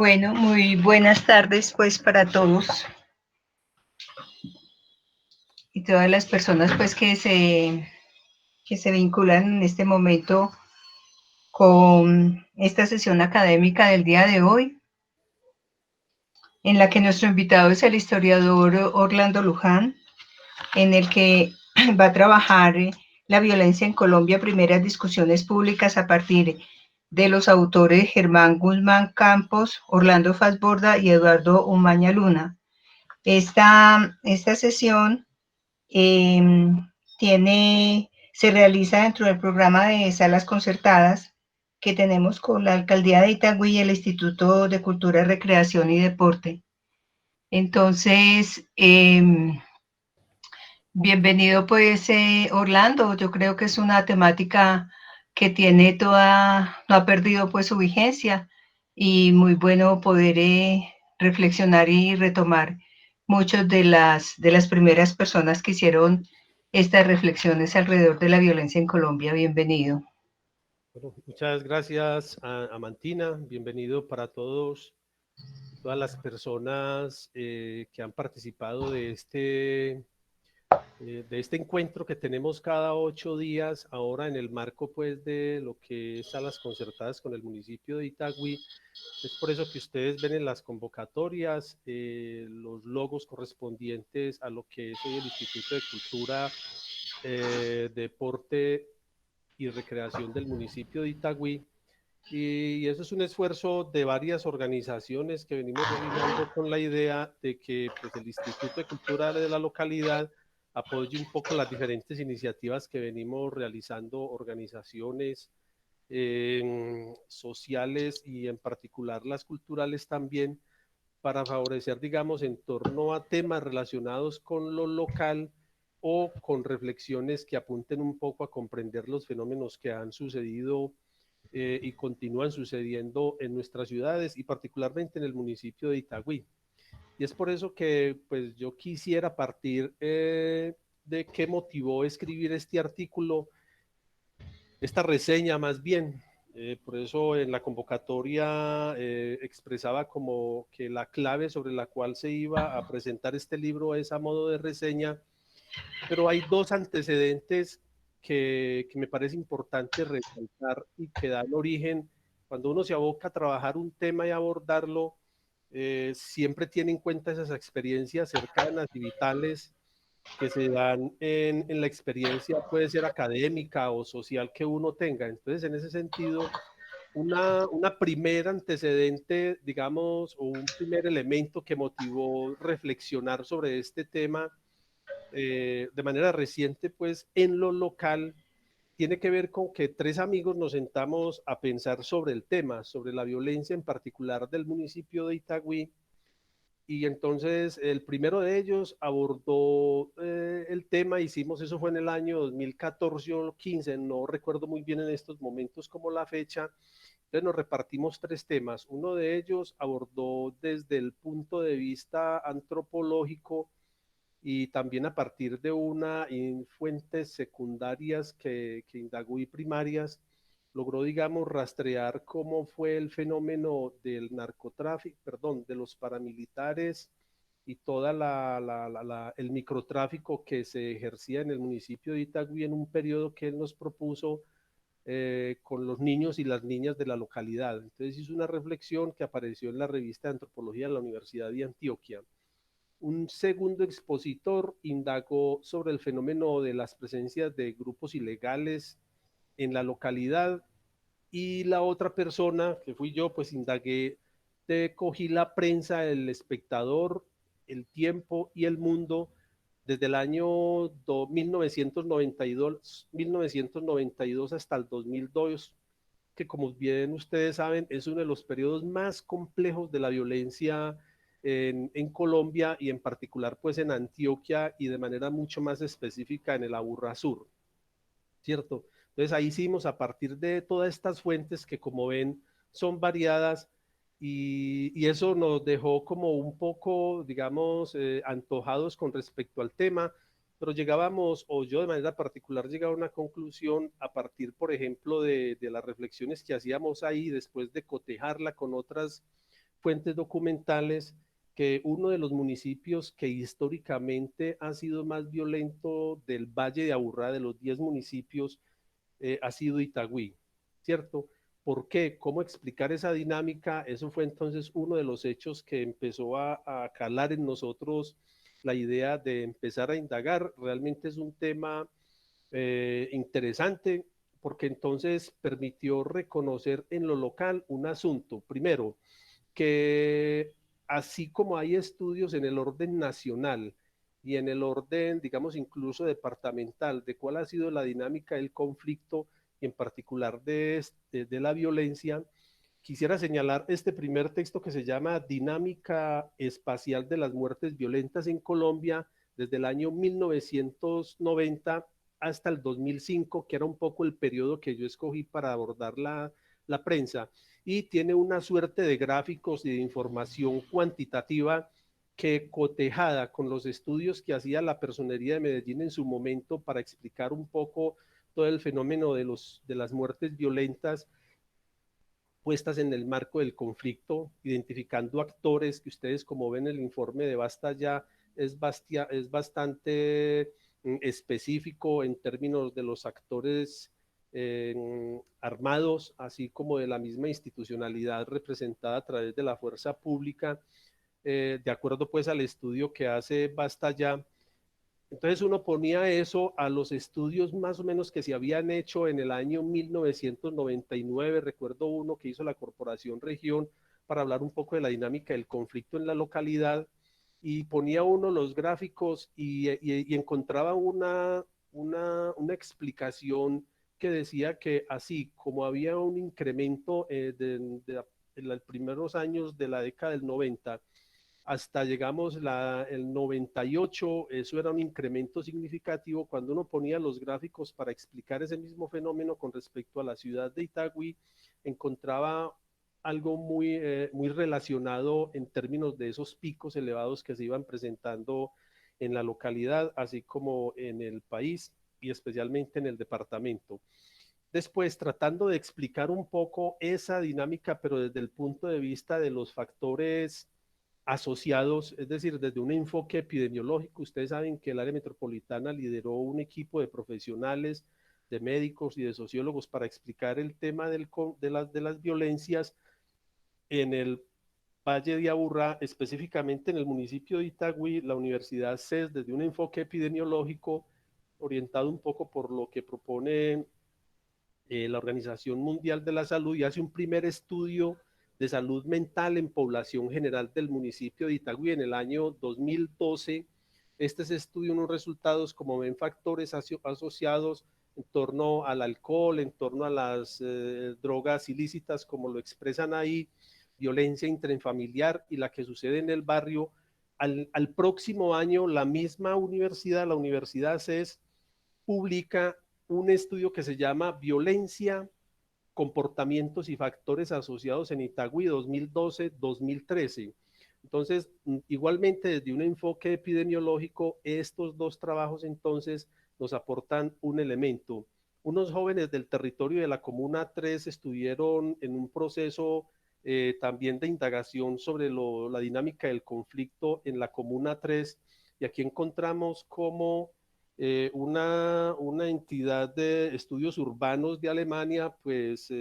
Bueno, muy buenas tardes pues para todos y todas las personas pues que se vinculan en este momento con esta sesión académica del día de hoy, en la que nuestro invitado es el historiador Orlando Luján, en el que va a trabajar la violencia en Colombia, primeras discusiones públicas a partir de los autores Germán Guzmán Campos, Orlando Fassborda y Eduardo Umaña Luna. Esta sesión eh, se realiza dentro del programa de salas concertadas que tenemos con la Alcaldía de Itagüí y el Instituto de Cultura, Recreación y Deporte. Entonces, bienvenido pues Orlando, yo creo que es una temática que no ha perdido pues su vigencia y muy bueno poder reflexionar y retomar muchas de las primeras personas que hicieron estas reflexiones alrededor de la violencia en Colombia. Bienvenido. Bueno, muchas gracias a Mantina, bienvenido para todas las personas que han participado de este encuentro que tenemos cada 8 días, ahora en el marco pues de lo que es salas concertadas con el municipio de Itagüí. Es por eso que ustedes ven en las convocatorias los logos correspondientes a lo que es hoy el Instituto de Cultura, Deporte y Recreación del municipio de Itagüí. Y eso es un esfuerzo de varias organizaciones que venimos realizando con la idea de que pues, el Instituto de Cultura de la localidad apoye un poco las diferentes iniciativas que venimos realizando organizaciones sociales y en particular las culturales también, para favorecer, digamos, en torno a temas relacionados con lo local o con reflexiones que apunten un poco a comprender los fenómenos que han sucedido y continúan sucediendo en nuestras ciudades y particularmente en el municipio de Itagüí. Y es por eso que pues yo quisiera partir de qué motivó escribir este artículo, esta reseña más bien. Por eso en la convocatoria expresaba como que la clave sobre la cual se iba a presentar este libro es a modo de reseña, pero hay dos antecedentes que me parece importante resaltar y que dan origen, cuando uno se aboca a trabajar un tema y abordarlo, siempre tiene en cuenta esas experiencias cercanas y vitales que se dan en la experiencia, puede ser académica o social que uno tenga. Entonces, en ese sentido, una primer antecedente, digamos, o un primer elemento que motivó reflexionar sobre este tema de manera reciente, pues en lo local, tiene que ver con que tres amigos nos sentamos a pensar sobre el tema, sobre la violencia en particular del municipio de Itagüí, y entonces el primero de ellos abordó el tema, hicimos eso fue en el año 2014 o 15, no recuerdo muy bien en estos momentos como la fecha. Entonces nos repartimos tres temas. Uno de ellos abordó desde el punto de vista antropológico y también a partir de fuentes secundarias que indagó y primarias, logró, digamos, rastrear cómo fue el fenómeno del narcotráfico, perdón, de los paramilitares y toda el microtráfico que se ejercía en el municipio de Itagüí en un periodo que él nos propuso con los niños y las niñas de la localidad. Entonces hizo una reflexión que apareció en la revista de Antropología de la Universidad de Antioquia. Un segundo expositor indagó sobre el fenómeno de las presencias de grupos ilegales en la localidad, y la otra persona, que fui yo, pues indagué, cogí la prensa, el espectador, el tiempo y el mundo desde el año 1992 hasta el 2002, que como bien ustedes saben es uno de los periodos más complejos de la violencia en Colombia y en particular pues en Antioquia y de manera mucho más específica en el Aburrá Sur, ¿cierto? Entonces ahí hicimos a partir de todas estas fuentes que como ven son variadas, y eso nos dejó como un poco, digamos, antojados con respecto al tema, pero llegábamos, o yo de manera particular llegaba a una conclusión a partir, por ejemplo, de las reflexiones que hacíamos ahí, después de cotejarla con otras fuentes documentales que uno de los municipios que históricamente ha sido más violento del Valle de Aburrá, de los 10 municipios, ha sido Itagüí, ¿cierto? ¿Por qué? ¿Cómo explicar esa dinámica? Eso fue entonces uno de los hechos que empezó a calar en nosotros la idea de empezar a indagar. Realmente es un tema interesante porque entonces permitió reconocer en lo local un asunto. Primero, que así como hay estudios en el orden nacional y en el orden, digamos, incluso departamental, de cuál ha sido la dinámica del conflicto y en particular de la violencia, quisiera señalar este primer texto que se llama Dinámica Espacial de las Muertes Violentas en Colombia desde el año 1990 hasta el 2005, que era un poco el periodo que yo escogí para abordar la prensa, y tiene una suerte de gráficos y de información cuantitativa que cotejada con los estudios que hacía la Personería de Medellín en su momento para explicar un poco todo el fenómeno de las muertes violentas puestas en el marco del conflicto, identificando actores que ustedes, como ven el informe de Basta ya, es bastante específico en términos de los actores armados, así como de la misma institucionalidad representada a través de la fuerza pública, de acuerdo pues al estudio que hace Basta ya. Entonces uno ponía eso a los estudios más o menos que se habían hecho en el año 1999, recuerdo uno que hizo la Corporación Región para hablar un poco de la dinámica del conflicto en la localidad, y ponía uno los gráficos y encontraba una explicación que decía que así como había un incremento en los primeros años de la década del 90, hasta llegamos el 98, eso era un incremento significativo. Cuando uno ponía los gráficos para explicar ese mismo fenómeno con respecto a la ciudad de Itagüí, encontraba algo muy relacionado en términos de esos picos elevados que se iban presentando en la localidad, así como en el país y especialmente en el departamento. Después, tratando de explicar un poco esa dinámica, pero desde el punto de vista de los factores asociados, es decir, desde un enfoque epidemiológico. Ustedes saben que el área metropolitana lideró un equipo de profesionales, de médicos y de sociólogos para explicar el tema de las violencias en el Valle de Aburrá, específicamente en el municipio de Itagüí. La Universidad CES, desde un enfoque epidemiológico, orientado un poco por lo que propone la Organización Mundial de la Salud, y hace un primer estudio de salud mental en población general del municipio de Itagüí en el año 2012. Este se estudia unos resultados, como ven, factores asociados en torno al alcohol, en torno a las drogas ilícitas, como lo expresan ahí, violencia intrafamiliar y la que sucede en el barrio. Al próximo año, la misma universidad, la Universidad CES, publica un estudio que se llama Violencia, Comportamientos y Factores Asociados en Itagüí 2012-2013. Entonces, igualmente desde un enfoque epidemiológico, estos dos trabajos entonces nos aportan un elemento. Unos jóvenes del territorio de la Comuna 3 estuvieron en un proceso también de indagación sobre la dinámica del conflicto en la Comuna 3, y aquí encontramos cómo una entidad de estudios urbanos de Alemania pues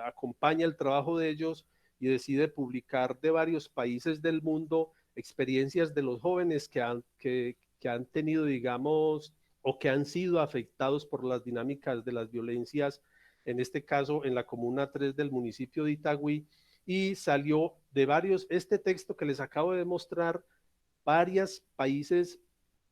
acompaña el trabajo de ellos y decide publicar de varios países del mundo experiencias de los jóvenes que han tenido, digamos, o que han sido afectados por las dinámicas de las violencias, en este caso en la Comuna 3 del municipio de Itagüí, y salió de varios, este texto que les acabo de mostrar, varios países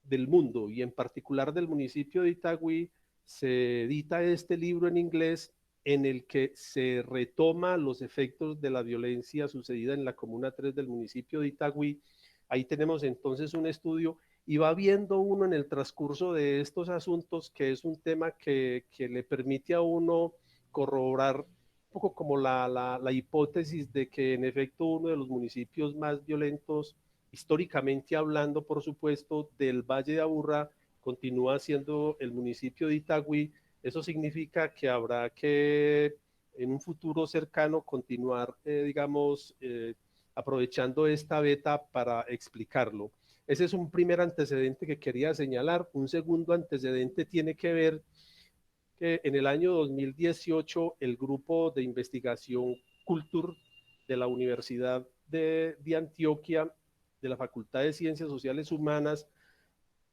del mundo y en particular del municipio de Itagüí. Se edita este libro en inglés en el que se retoma los efectos de la violencia sucedida en la Comuna 3 del municipio de Itagüí. Ahí tenemos entonces un estudio y va viendo uno en el transcurso de estos asuntos que es un tema que le permite a uno corroborar un poco como la hipótesis de que en efecto uno de los municipios más violentos, históricamente hablando, por supuesto, del Valle de Aburrá, continúa siendo el municipio de Itagüí. Eso significa que habrá que en un futuro cercano continuar, digamos, aprovechando esta beta para explicarlo. Ese es un primer antecedente que quería señalar. Un segundo antecedente tiene que ver que en el año 2018 el grupo de investigación Cultur de la Universidad de Antioquia, de la Facultad de Ciencias Sociales Humanas,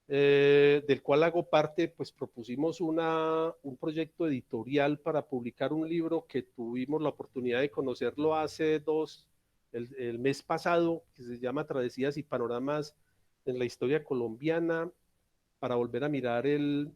del cual hago parte, pues propusimos un proyecto editorial para publicar un libro que tuvimos la oportunidad de conocerlo hace el mes pasado, que se llama Travesías y Panoramas en la Historia Colombiana, para volver a mirar el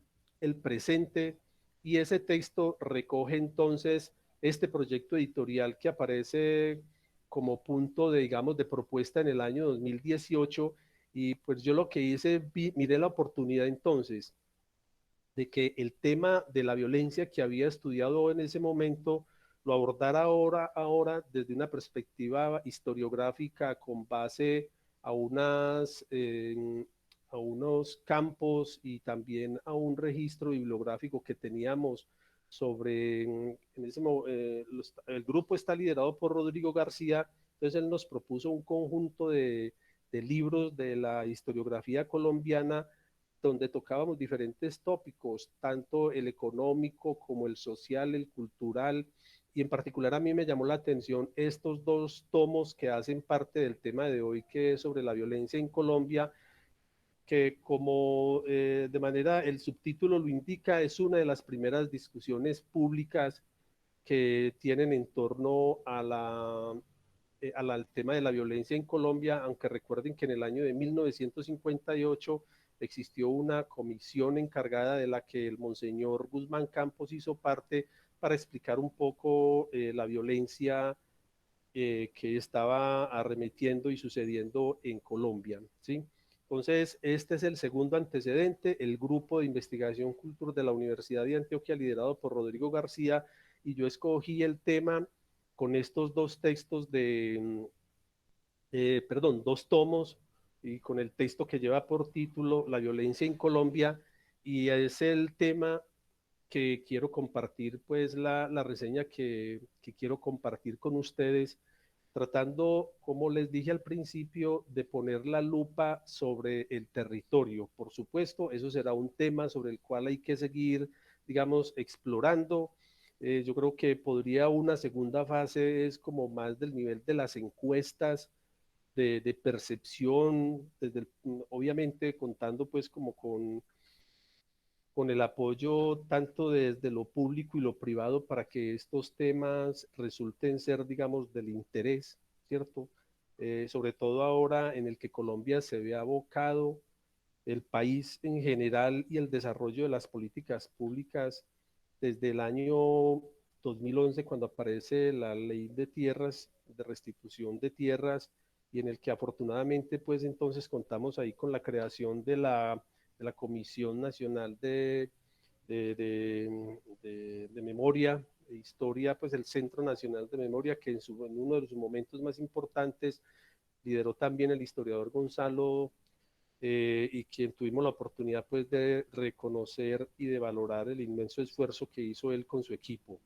presente, y ese texto recoge entonces este proyecto editorial que aparece como punto de, digamos, de propuesta en el año 2018, y pues yo lo que hice, miré la oportunidad entonces de que el tema de la violencia que había estudiado en ese momento lo abordara ahora desde una perspectiva historiográfica con base a, a unos campos y también a un registro bibliográfico que teníamos sobre, el grupo está liderado por Rodrigo García, entonces él nos propuso un conjunto de libros de la historiografía colombiana donde tocábamos diferentes tópicos, tanto el económico como el social, el cultural, y en particular a mí me llamó la atención estos dos tomos que hacen parte del tema de hoy, que es sobre la violencia en Colombia, que como de manera el subtítulo lo indica, es una de las primeras discusiones públicas que tienen en torno al tema de la violencia en Colombia, aunque recuerden que en el año de 1958 existió una comisión encargada de la que el monseñor Guzmán Campos hizo parte para explicar un poco la violencia que estaba arremetiendo y sucediendo en Colombia, ¿sí? Entonces, este es el segundo antecedente, el grupo de investigación cultural de la Universidad de Antioquia, liderado por Rodrigo García, y yo escogí el tema con estos dos textos perdón, dos tomos, y con el texto que lleva por título La violencia en Colombia, y es el tema que quiero compartir, pues la reseña que quiero compartir con ustedes, tratando, como les dije al principio, de poner la lupa sobre el territorio. Por supuesto, eso será un tema sobre el cual hay que seguir, digamos, explorando. Yo creo que podría una segunda fase es como más del nivel de las encuestas de percepción, obviamente contando pues como con el apoyo tanto desde lo público y lo privado para que estos temas resulten ser, digamos, del interés, ¿cierto? Sobre todo ahora en el que Colombia se ve abocado, el país en general y el desarrollo de las políticas públicas desde el año 2011, cuando aparece la ley de tierras, de restitución de tierras, y en el que afortunadamente pues entonces contamos ahí con la creación de la Comisión Nacional de Memoria e Historia, pues el Centro Nacional de Memoria, que en uno de sus momentos más importantes lideró también el historiador Gonzalo, y quien tuvimos la oportunidad pues de reconocer y de valorar el inmenso esfuerzo que hizo él con su equipo.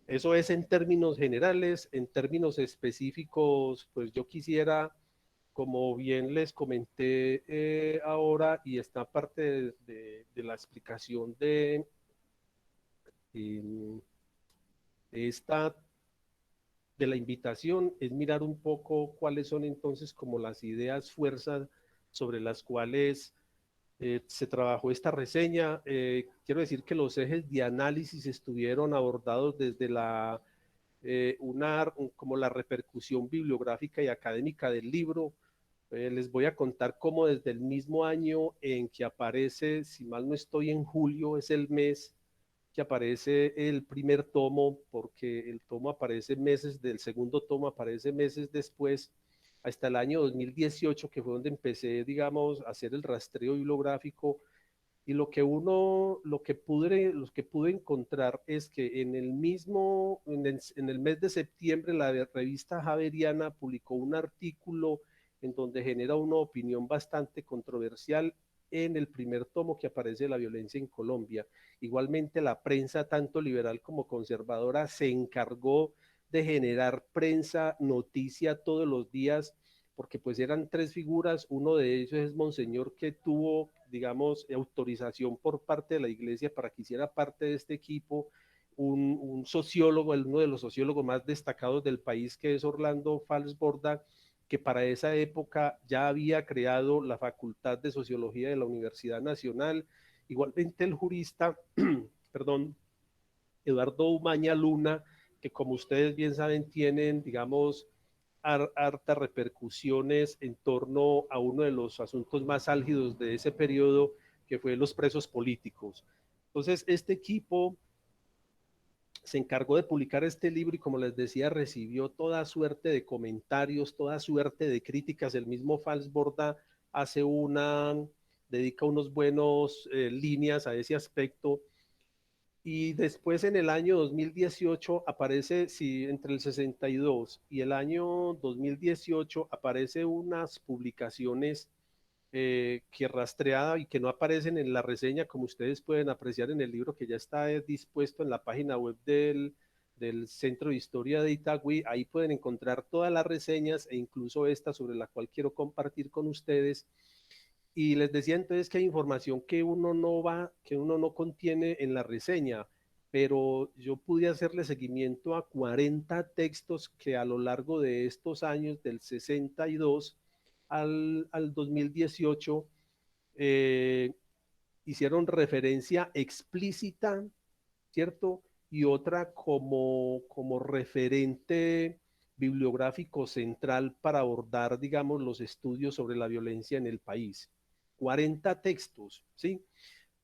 Eso es en términos generales. En términos específicos, pues yo quisiera, como bien les comenté ahora, y está parte de la explicación eh, esta, de la invitación, es mirar un poco cuáles son entonces como las ideas, fuerzas sobre las cuales se trabajó esta reseña. Quiero decir que los ejes de análisis estuvieron abordados desde como la repercusión bibliográfica y académica del libro. Les voy a contar cómo desde el mismo año en que aparece, si mal no estoy, en julio es el mes que aparece el primer tomo, porque el tomo aparece meses, del segundo tomo aparece meses después, hasta el año 2018, que fue donde empecé, digamos, a hacer el rastreo bibliográfico, y lo que pude encontrar es que en el mes de septiembre, la revista Javeriana publicó un artículo en donde genera una opinión bastante controversial en el primer tomo que aparece de la violencia en Colombia. Igualmente la prensa, tanto liberal como conservadora, se encargó de generar prensa, noticia todos los días, porque pues eran tres figuras, uno de ellos es Monseñor que tuvo, digamos, autorización por parte de la iglesia para que hiciera parte de este equipo, un sociólogo, uno de los sociólogos más destacados del país, que es Orlando Falsborda, que para esa época ya había creado la Facultad de Sociología de la Universidad Nacional. Igualmente el jurista, perdón, Eduardo Umaña Luna, que como ustedes bien saben tienen, digamos, hartas repercusiones en torno a uno de los asuntos más álgidos de ese periodo, que fue los presos políticos. Entonces, este equipo se encargó de publicar este libro y, como les decía, recibió toda suerte de comentarios, toda suerte de críticas. El mismo Falsborda hace dedica unos buenos líneas a ese aspecto. Y después en el año 2018 aparece, sí, entre el 62 y el año 2018 aparece unas publicaciones que rastreada y que no aparecen en la reseña, como ustedes pueden apreciar en el libro que ya está dispuesto en la página web del Centro de Historia de Itagüí. Ahí pueden encontrar todas las reseñas e incluso esta sobre la cual quiero compartir con ustedes. Y les decía entonces que hay información que uno no contiene en la reseña, pero yo pude hacerle seguimiento a 40 textos que a lo largo de estos años, del 62 al 2018, eh, hicieron referencia explícita, ¿cierto? Y otra como referente bibliográfico central para abordar, digamos, los estudios sobre la violencia en el país. 40 textos, ¿sí?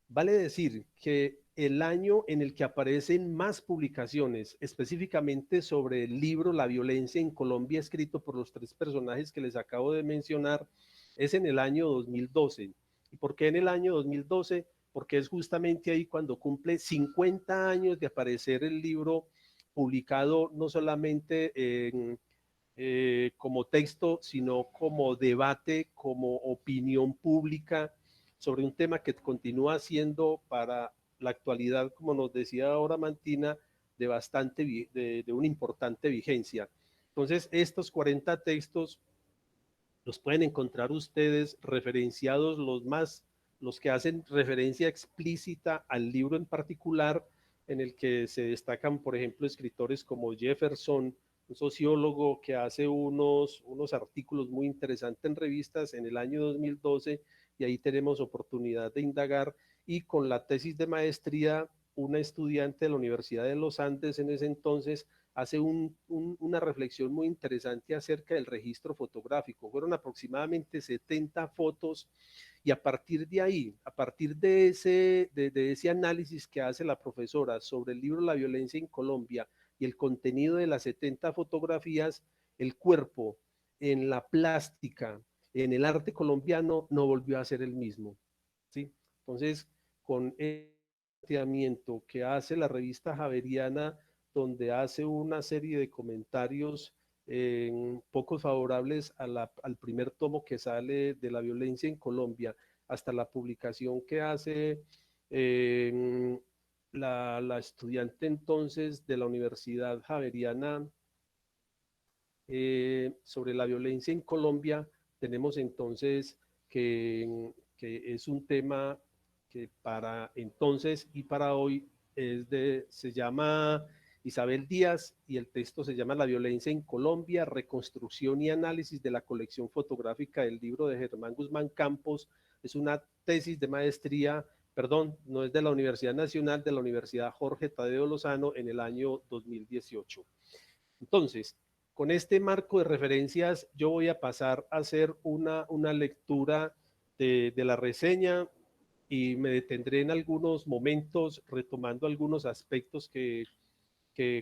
Vale decir que el año en el que aparecen más publicaciones, específicamente sobre el libro La violencia en Colombia, escrito por los tres personajes que les acabo de mencionar, es en el año 2012. ¿Y por qué en el año 2012? Porque es justamente ahí cuando cumple 50 años de aparecer el libro publicado no solamente como texto, sino como debate, como opinión pública sobre un tema que continúa siendo para la actualidad, como nos decía ahora Mantina, de una importante vigencia. Entonces, estos 40 textos los pueden encontrar ustedes referenciados los que hacen referencia explícita al libro en particular, en el que se destacan, por ejemplo, escritores como Jefferson, un sociólogo que hace unos artículos muy interesantes en revistas en el año 2012, y ahí tenemos oportunidad de indagar, y con la tesis de maestría, una estudiante de la Universidad de los Andes en ese entonces hace una reflexión muy interesante acerca del registro fotográfico. Fueron aproximadamente 70 fotos, y a partir de ahí, a partir de ese análisis que hace la profesora sobre el libro La violencia en Colombia y el contenido de las 70 fotografías, el cuerpo en la plástica, en el arte colombiano, no volvió a ser el mismo, ¿sí? Entonces, con el planteamiento que hace la revista Javeriana, donde hace una serie de comentarios poco favorables al primer tomo que sale de la violencia en Colombia, hasta la publicación que hace eh, la estudiante entonces de la Universidad Javeriana sobre la violencia en Colombia. Tenemos entonces que es un tema que para entonces y para hoy se llama Isabel Díaz, y el texto se llama La violencia en Colombia, reconstrucción y análisis de la colección fotográfica del libro de Germán Guzmán Campos. Es una tesis de maestría, perdón, no es de la Universidad Nacional, de la Universidad Jorge Tadeo Lozano en el año 2018. Entonces, con este marco de referencias, yo voy a pasar a hacer una lectura de la reseña, y me detendré en algunos momentos retomando algunos aspectos que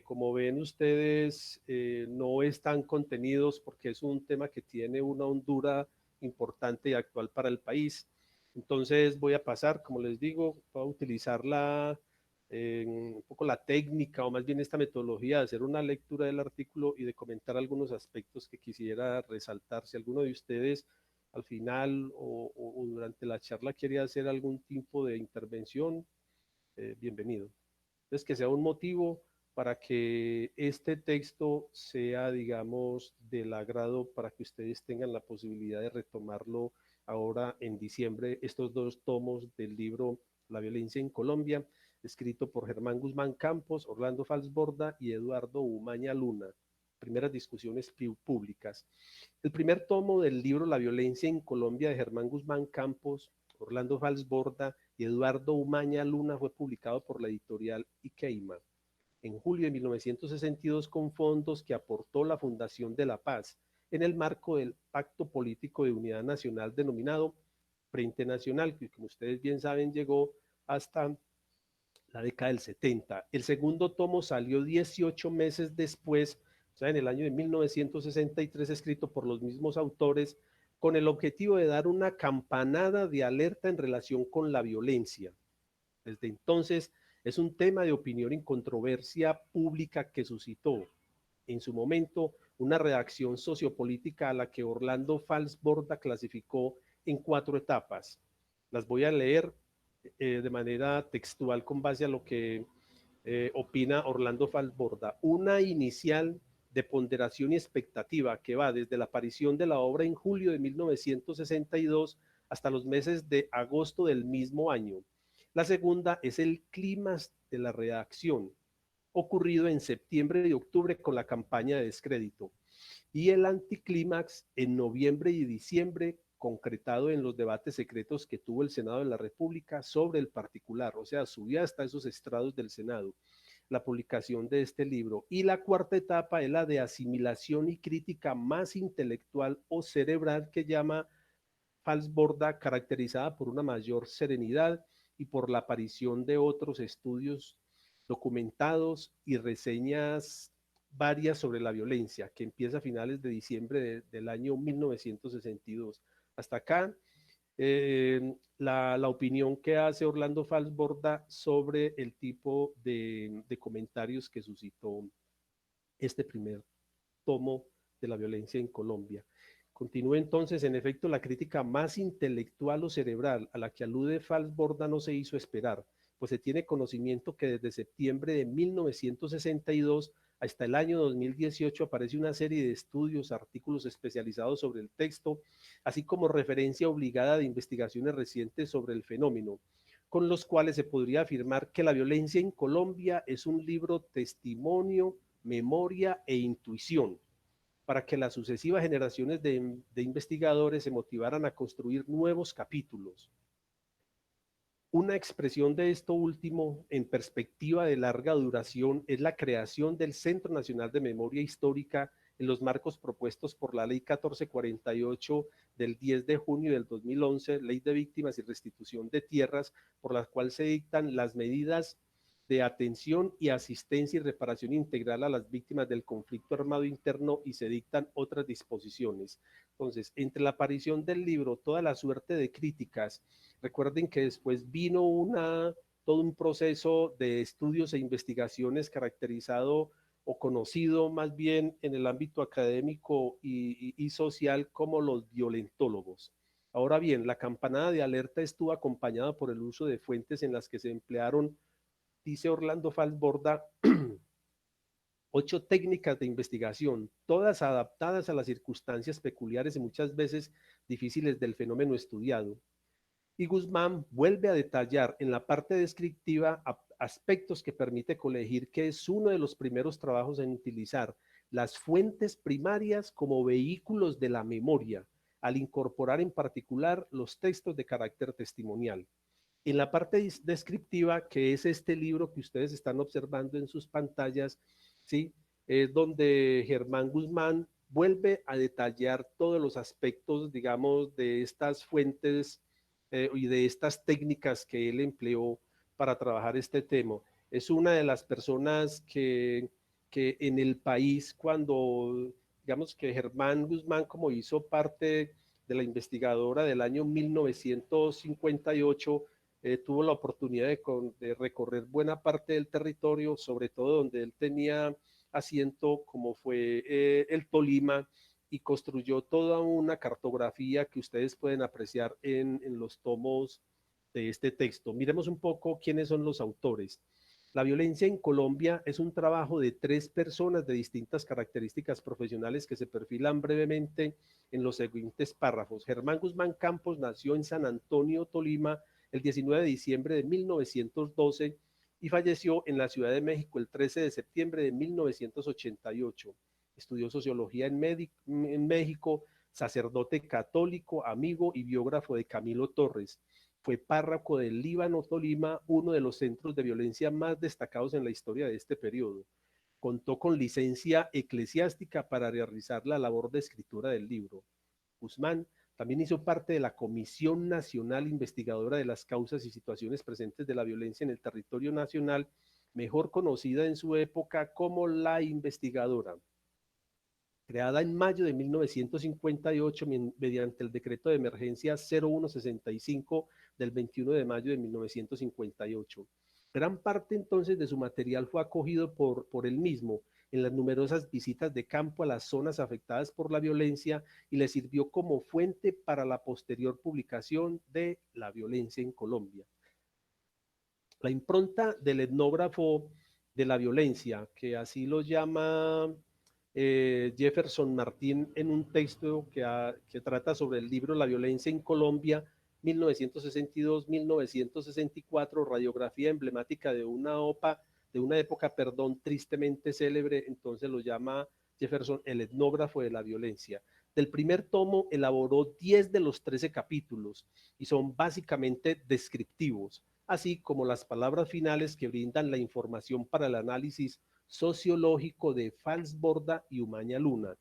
como ven ustedes, no están contenidos, porque es un tema que tiene una hondura importante y actual para el país. Entonces voy a pasar, como les digo, voy a utilizar un poco la técnica, o más bien esta metodología de hacer una lectura del artículo y de comentar algunos aspectos que quisiera resaltar. Si alguno de ustedes al final o durante la charla quiere hacer algún tipo de intervención, bienvenido. Entonces, que sea un motivo para que este texto sea, digamos, del agrado para que ustedes tengan la posibilidad de retomarlo ahora en diciembre, estos dos tomos del libro La violencia en Colombia, escrito por Germán Guzmán Campos, Orlando Falsborda y Eduardo Umaña Luna. Primeras discusiones públicas. El primer tomo del libro La violencia en Colombia de Germán Guzmán Campos, Orlando Falsborda y Eduardo Umaña Luna fue publicado por la editorial Ikeyma en julio de 1962 con fondos que aportó la Fundación de la Paz en el marco del Pacto Político de Unidad Nacional denominado Frente Nacional, que como ustedes bien saben llegó hasta la década del 70. El segundo tomo salió 18 meses después, o sea, en el año de 1963, escrito por los mismos autores, con el objetivo de dar una campanada de alerta en relación con la violencia. Desde entonces, es un tema de opinión y controversia pública que suscitó en su momento una reacción sociopolítica a la que Orlando Falsborda clasificó en 4 etapas. Las voy a leer de manera textual con base a lo que opina Orlando Falsborda. Una inicial de ponderación y expectativa que va desde la aparición de la obra en julio de 1962 hasta los meses de agosto del mismo año. La segunda es el clímax de la redacción, ocurrido en septiembre y octubre con la campaña de descrédito, y el anticlímax en noviembre y diciembre, concretado en los debates secretos que tuvo el Senado de la República sobre el particular, o sea, subía hasta esos estrados del Senado la publicación de este libro. Y la cuarta etapa es la de asimilación y crítica más intelectual o cerebral que llama Falsborda, caracterizada por una mayor serenidad y por la aparición de otros estudios documentados y reseñas varias sobre la violencia, que empieza a finales de diciembre del año 1962. Hasta acá, la opinión que hace Orlando Falsborda sobre el tipo de comentarios que suscitó este primer tomo de la violencia en Colombia. Continúa entonces, en efecto, la crítica más intelectual o cerebral a la que alude Falsborda no se hizo esperar, pues se tiene conocimiento que desde septiembre de 1962 hasta el año 2018 aparece una serie de estudios, artículos especializados sobre el texto, así como referencia obligada de investigaciones recientes sobre el fenómeno, con los cuales se podría afirmar que La violencia en Colombia es un libro testimonio, memoria e intuición, para que las sucesivas generaciones de investigadores se motivaran a construir nuevos capítulos. Una expresión de esto último, en perspectiva de larga duración, es la creación del Centro Nacional de Memoria Histórica en los marcos propuestos por la Ley 1448 del 10 de junio del 2011, Ley de Víctimas y Restitución de Tierras, por la cual se dictan las medidas de atención y asistencia y reparación integral a las víctimas del conflicto armado interno y se dictan otras disposiciones. Entonces, entre la aparición del libro, toda la suerte de críticas, recuerden que después vino todo un proceso de estudios e investigaciones caracterizado o conocido más bien en el ámbito académico y social como los violentólogos. Ahora bien, la campanada de alerta estuvo acompañada por el uso de fuentes en las que se emplearon, dice Orlando Falsborda, 8 técnicas de investigación, todas adaptadas a las circunstancias peculiares y muchas veces difíciles del fenómeno estudiado. Y Guzmán vuelve a detallar en la parte descriptiva aspectos que permite colegir que es uno de los primeros trabajos en utilizar las fuentes primarias como vehículos de la memoria, al incorporar en particular los textos de carácter testimonial. En la parte descriptiva, que es este libro que ustedes están observando en sus pantallas, ¿sí? Es donde Germán Guzmán vuelve a detallar todos los aspectos, digamos, de estas fuentes y de estas técnicas que él empleó para trabajar este tema. Es una de las personas que en el país, cuando, digamos que Germán Guzmán, como hizo parte de la investigadora del año 1958, tuvo la oportunidad de recorrer buena parte del territorio, sobre todo donde él tenía asiento, como fue el Tolima, y construyó toda una cartografía que ustedes pueden apreciar en los tomos de este texto. Miremos un poco quiénes son los autores. La violencia en Colombia es un trabajo de 3 personas de distintas características profesionales que se perfilan brevemente en los siguientes párrafos. Germán Guzmán Campos nació en San Antonio, Tolima, el 19 de diciembre de 1912 y falleció en la Ciudad de México el 13 de septiembre de 1988. Estudió sociología en México, sacerdote católico, amigo y biógrafo de Camilo Torres. Fue párroco del Líbano, Tolima, uno de los centros de violencia más destacados en la historia de este periodo. Contó con licencia eclesiástica para realizar la labor de escritura del libro. Guzmán también hizo parte de la Comisión Nacional Investigadora de las Causas y Situaciones Presentes de la Violencia en el Territorio Nacional, mejor conocida en su época como la Investigadora. Creada en mayo de 1958 mediante el decreto de emergencia 0165 del 21 de mayo de 1958. Gran parte entonces de su material fue acogido por él mismo en las numerosas visitas de campo a las zonas afectadas por la violencia y le sirvió como fuente para la posterior publicación de La violencia en Colombia. La impronta del etnógrafo de la violencia, que así lo llama Jefferson Martín en un texto que trata sobre el libro La violencia en Colombia, 1962-1964, radiografía emblemática de una época, tristemente célebre, entonces lo llama Jefferson el etnógrafo de la violencia. Del primer tomo elaboró 10 de los 13 capítulos y son básicamente descriptivos, así como las palabras finales que brindan la información para el análisis sociológico de Falsborda y Umaña Luna.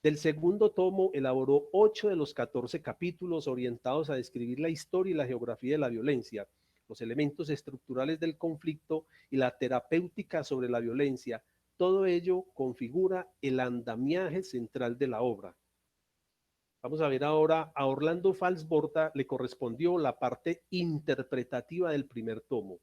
Del segundo tomo elaboró 8 de los 14 capítulos orientados a describir la historia y la geografía de la violencia, los elementos estructurales del conflicto y la terapéutica sobre la violencia. Todo ello configura el andamiaje central de la obra. Vamos a ver ahora, a Orlando Falsborda le correspondió la parte interpretativa del primer tomo,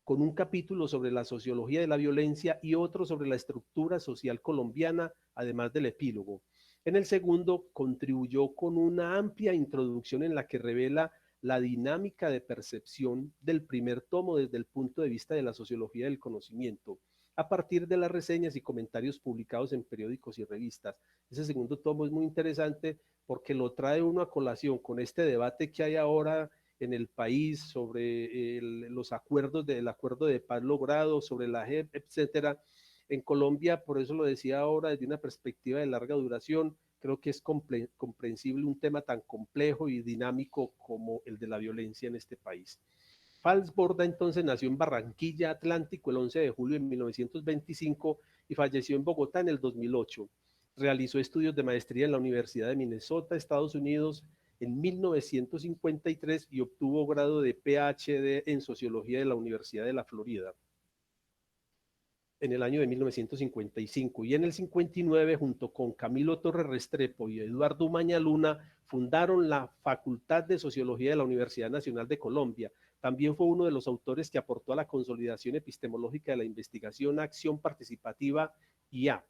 con un capítulo sobre la sociología de la violencia y otro sobre la estructura social colombiana, además del epílogo. En el segundo, contribuyó con una amplia introducción en la que revela la dinámica de percepción del primer tomo desde el punto de vista de la sociología del conocimiento, a partir de las reseñas y comentarios publicados en periódicos y revistas. Ese segundo tomo es muy interesante porque lo trae uno a colación con este debate que hay ahora en el país sobre los acuerdos del acuerdo de paz logrado, sobre la JEP, etcétera. En Colombia, por eso lo decía ahora, desde una perspectiva de larga duración, creo que es comprensible un tema tan complejo y dinámico como el de la violencia en este país. Falsborda entonces nació en Barranquilla, Atlántico, el 11 de julio de 1925 y falleció en Bogotá en el 2008. Realizó estudios de maestría en la Universidad de Minnesota, Estados Unidos, en 1953 y obtuvo grado de PhD en Sociología de la Universidad de la Florida en el año de 1955 y en el 59 junto con Camilo Torres Restrepo y Eduardo Umaña Luna fundaron la Facultad de Sociología de la Universidad Nacional de Colombia. También fue uno de los autores que aportó a la consolidación epistemológica de la investigación, acción participativa IA,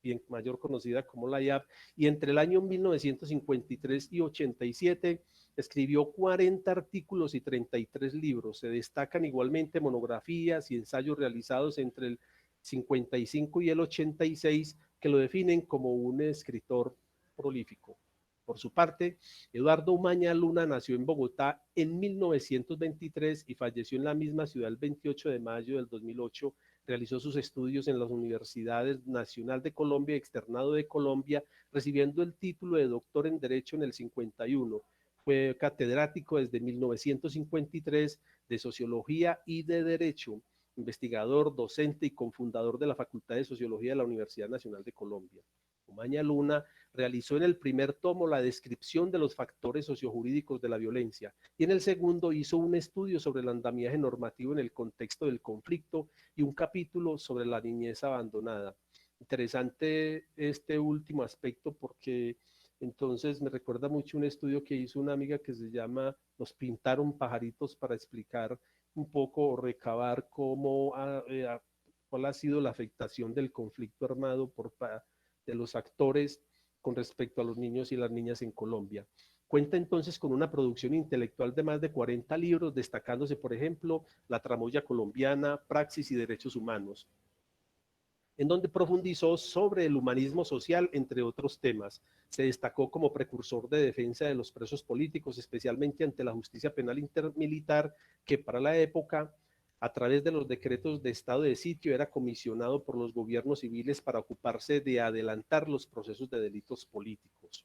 bien mayor conocida como la IAP, y entre el año 1953 y 87 escribió 40 artículos y 33 libros. Se destacan igualmente monografías y ensayos realizados entre el 55 y el 86 que lo definen como un escritor prolífico. Por su parte, Eduardo Umaña Luna nació en Bogotá en 1923 y falleció en la misma ciudad el 28 de mayo del 2008. Realizó sus estudios en las Universidades Nacional de Colombia y Externado de Colombia, recibiendo el título de doctor en Derecho en el 51. Fue catedrático desde 1953 de Sociología y de Derecho, investigador, docente y cofundador de la Facultad de Sociología de la Universidad Nacional de Colombia. Umaña Luna realizó en el primer tomo la descripción de los factores sociojurídicos de la violencia y en el segundo hizo un estudio sobre el andamiaje normativo en el contexto del conflicto y un capítulo sobre la niñez abandonada. Interesante este último aspecto porque entonces me recuerda mucho un estudio que hizo una amiga que se llama Nos pintaron pajaritos para explicar un poco o recabar cuál ha sido la afectación del conflicto armado de los actores con respecto a los niños y las niñas en Colombia. Cuenta entonces con una producción intelectual de más de 40 libros, destacándose, por ejemplo, La tramoya colombiana, Praxis y Derechos Humanos, en donde profundizó sobre el humanismo social, entre otros temas. Se destacó como precursor de defensa de los presos políticos, especialmente ante la justicia penal intermilitar, que para la época, a través de los decretos de estado de sitio, era comisionado por los gobiernos civiles para ocuparse de adelantar los procesos de delitos políticos.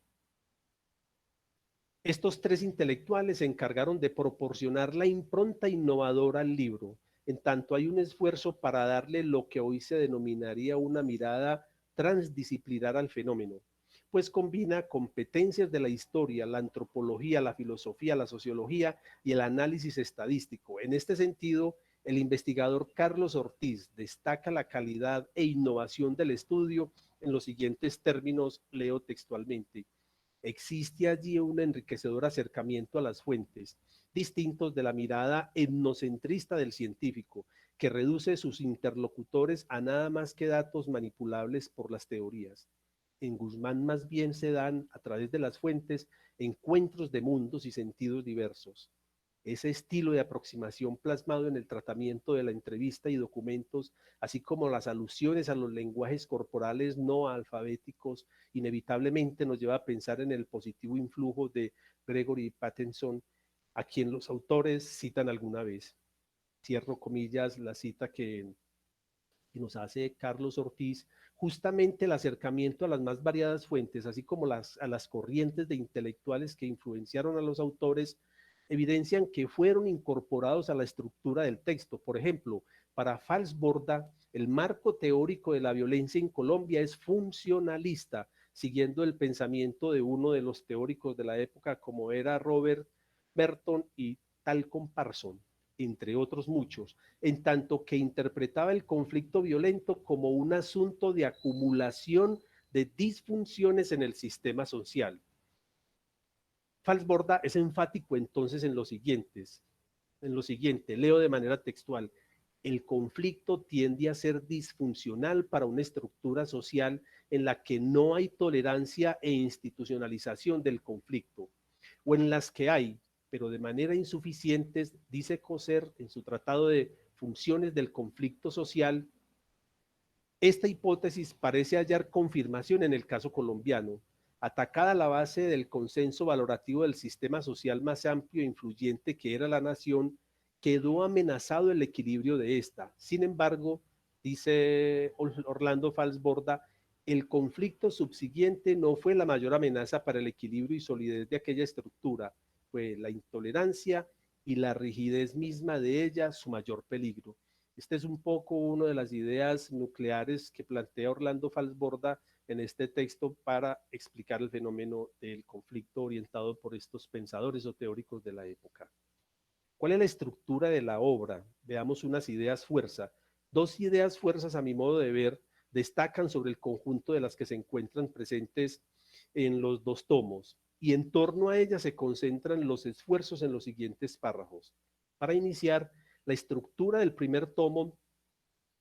Estos tres intelectuales se encargaron de proporcionar la impronta innovadora al libro, en tanto hay un esfuerzo para darle lo que hoy se denominaría una mirada transdisciplinar al fenómeno, pues combina competencias de la historia, la antropología, la filosofía, la sociología y el análisis estadístico. En este sentido, el investigador Carlos Ortiz destaca la calidad e innovación del estudio en los siguientes términos, leo textualmente: existe allí un enriquecedor acercamiento a las fuentes, distintos de la mirada etnocentrista del científico, que reduce sus interlocutores a nada más que datos manipulables por las teorías. En Guzmán más bien se dan, a través de las fuentes, encuentros de mundos y sentidos diversos. Ese estilo de aproximación plasmado en el tratamiento de la entrevista y documentos, así como las alusiones a los lenguajes corporales no alfabéticos, inevitablemente nos lleva a pensar en el positivo influjo de Gregory Patterson, a quien los autores citan alguna vez. Cierro comillas la cita que nos hace Carlos Ortiz, justamente el acercamiento a las más variadas fuentes, así como a las corrientes de intelectuales que influenciaron a los autores, evidencian que fueron incorporados a la estructura del texto. Por ejemplo, para Falsborda, el marco teórico de la violencia en Colombia es funcionalista, siguiendo el pensamiento de uno de los teóricos de la época, como era Robert Burton y Talcott Parsons, entre otros muchos, en tanto que interpretaba el conflicto violento como un asunto de acumulación de disfunciones en el sistema social. Falsborda es enfático entonces en lo siguiente, leo de manera textual: el conflicto tiende a ser disfuncional para una estructura social en la que no hay tolerancia e institucionalización del conflicto, o en las que hay, pero de manera insuficiente, dice Coser en su tratado de funciones del conflicto social. Esta hipótesis parece hallar confirmación en el caso colombiano. Atacada la base del consenso valorativo del sistema social más amplio e influyente que era la nación, quedó amenazado el equilibrio de esta. Sin embargo, dice Orlando Falsborda, el conflicto subsiguiente no fue la mayor amenaza para el equilibrio y solidez de aquella estructura, fue la intolerancia y la rigidez misma de ella su mayor peligro. Este es un poco una de las ideas nucleares que plantea Orlando Falsborda en este texto para explicar el fenómeno del conflicto orientado por estos pensadores o teóricos de la época. ¿Cuál es la estructura de la obra? Veamos unas ideas fuerza. Dos ideas fuerzas, a mi modo de ver, destacan sobre el conjunto de las que se encuentran presentes en los dos tomos, y en torno a ellas se concentran los esfuerzos en los siguientes párrafos. Para iniciar, la estructura del primer tomo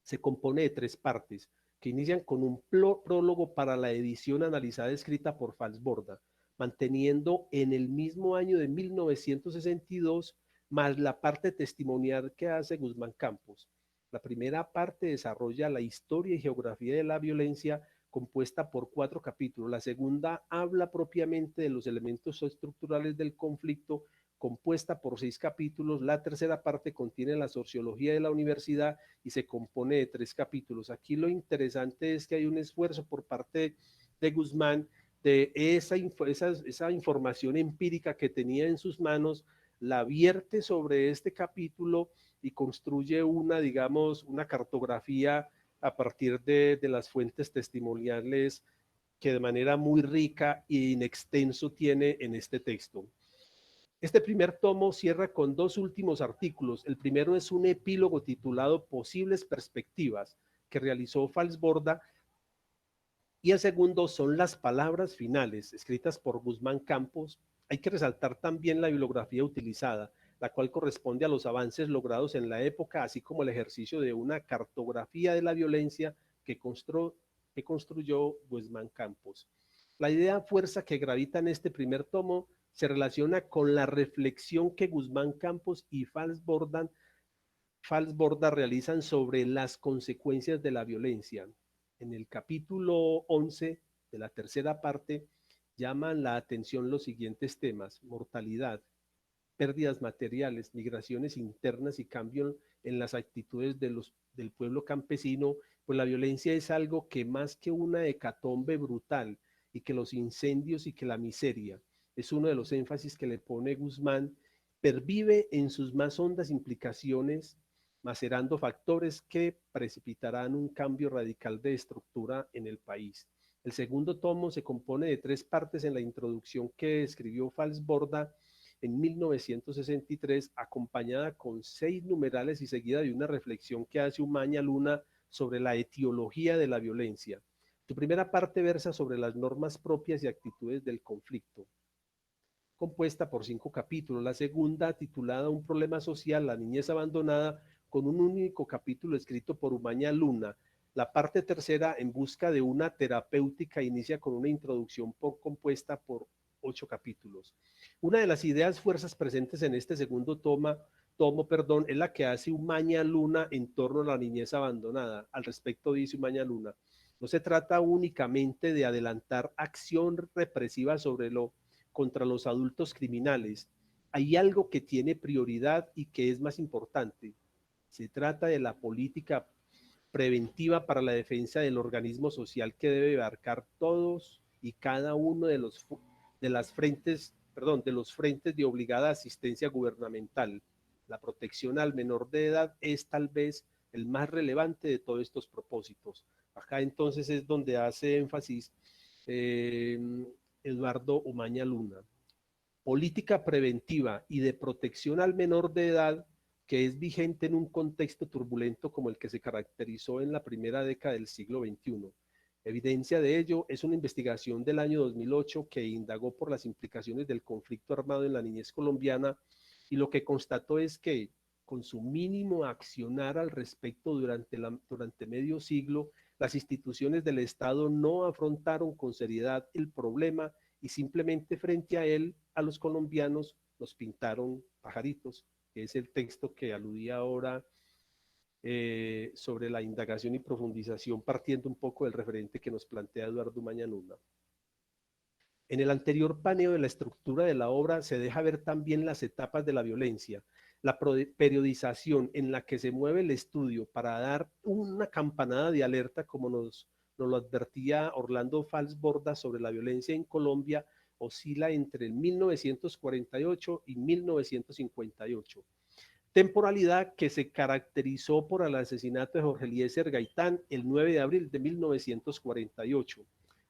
se compone de tres partes, que inician con un prólogo para la edición analizada escrita por Falsborda, manteniendo en el mismo año de 1962 más la parte testimonial que hace Guzmán Campos. La primera parte desarrolla la historia y geografía de la violencia, compuesta por 4 capítulos. La segunda habla propiamente de los elementos estructurales del conflicto, compuesta por 6 capítulos. La tercera parte contiene la sociología de la universidad y se compone de 3 capítulos. Aquí lo interesante es que hay un esfuerzo por parte de Guzmán de esa información empírica que tenía en sus manos, la vierte sobre este capítulo y construye una, digamos, una cartografía a partir de las fuentes testimoniales que de manera muy rica y en extenso tiene en este texto. Este primer tomo cierra con 2 últimos artículos. El primero es un epílogo titulado Posibles Perspectivas, que realizó Falsborda, y el segundo son las palabras finales, escritas por Guzmán Campos. Hay que resaltar también la bibliografía utilizada, la cual corresponde a los avances logrados en la época, así como el ejercicio de una cartografía de la violencia que construyó Guzmán Campos. La idea fuerza que gravita en este primer tomo se relaciona con la reflexión que Guzmán Campos y Falsborda realizan sobre las consecuencias de la violencia. En el capítulo 11 de la tercera parte llaman la atención los siguientes temas: mortalidad, pérdidas materiales, migraciones internas y cambio en las actitudes del pueblo campesino. Pues la violencia es algo que más que una hecatombe brutal, y que los incendios y que la miseria, es uno de los énfasis que le pone Guzmán, pervive en sus más hondas implicaciones, macerando factores que precipitarán un cambio radical de estructura en el país. El segundo tomo se compone de 3 partes en la introducción que escribió Falsborda en 1963, acompañada con 6 numerales y seguida de una reflexión que hace Umaña Luna sobre la etiología de la violencia. Su primera parte versa sobre las normas propias y actitudes del conflicto, compuesta por 5 capítulos. La segunda, titulada Un problema social, la niñez abandonada, con un único capítulo escrito por Umaña Luna. La parte tercera, En busca de una terapéutica, inicia con una introducción compuesta por 8 capítulos. Una de las ideas fuerzas presentes en este segundo tomo, es la que hace Umaña Luna en torno a la niñez abandonada. Al respecto dice Umaña Luna: no se trata únicamente de adelantar acción represiva contra los adultos criminales. Hay algo que tiene prioridad y que es más importante. Se trata de la política preventiva para la defensa del organismo social, que debe abarcar todos y cada uno de los frentes de obligada asistencia gubernamental. La protección al menor de edad es tal vez el más relevante de todos estos propósitos. Acá entonces es donde hace énfasis eh, Eduardo Umaña Luna. Política preventiva y de protección al menor de edad, que es vigente en un contexto turbulento como el que se caracterizó en la primera década del siglo XXI. Evidencia de ello es una investigación del año 2008 que indagó por las implicaciones del conflicto armado en la niñez colombiana, y lo que constató es que, con su mínimo accionar al respecto durante medio siglo, las instituciones del Estado no afrontaron con seriedad el problema, y simplemente frente a él, a los colombianos los pintaron pajaritos, que es el texto que aludía ahora sobre la indagación y profundización, partiendo un poco del referente que nos plantea Eduardo Mañanuna. En el anterior paneo de la estructura de la obra se deja ver también las etapas de la violencia, la periodización en la que se mueve el estudio para dar una campanada de alerta, como nos lo advertía Orlando Falsborda sobre la violencia en Colombia, oscila entre el 1948 y 1958. Temporalidad que se caracterizó por el asesinato de Jorge Eliezer Gaitán el 9 de abril de 1948,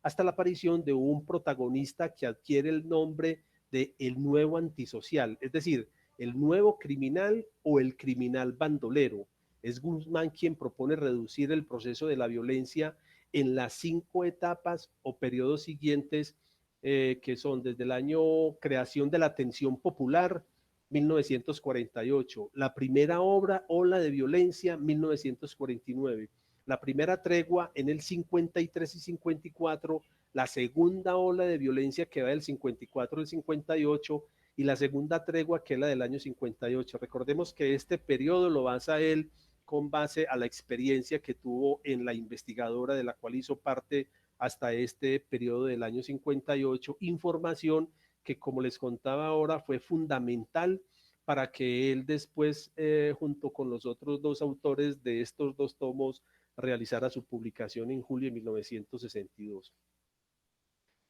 hasta la aparición de un protagonista que adquiere el nombre de el nuevo antisocial, es decir, el nuevo criminal o el criminal bandolero. Es Guzmán quien propone reducir el proceso de la violencia en las 5 etapas o periodos siguientes, que son desde el año creación de la atención popular, 1948, la primera ola de violencia, 1949, la primera tregua en el 53 y 54, la segunda ola de violencia que va del 54 al 58, y la segunda tregua que es la del año 58. Recordemos que este periodo lo basa él con base a la experiencia que tuvo en la investigadora de la cual hizo parte hasta este periodo del año 58, información que, como les contaba ahora, fue fundamental para que él después, junto con los otros 2 autores de estos 2 tomos, realizara su publicación en julio de 1962.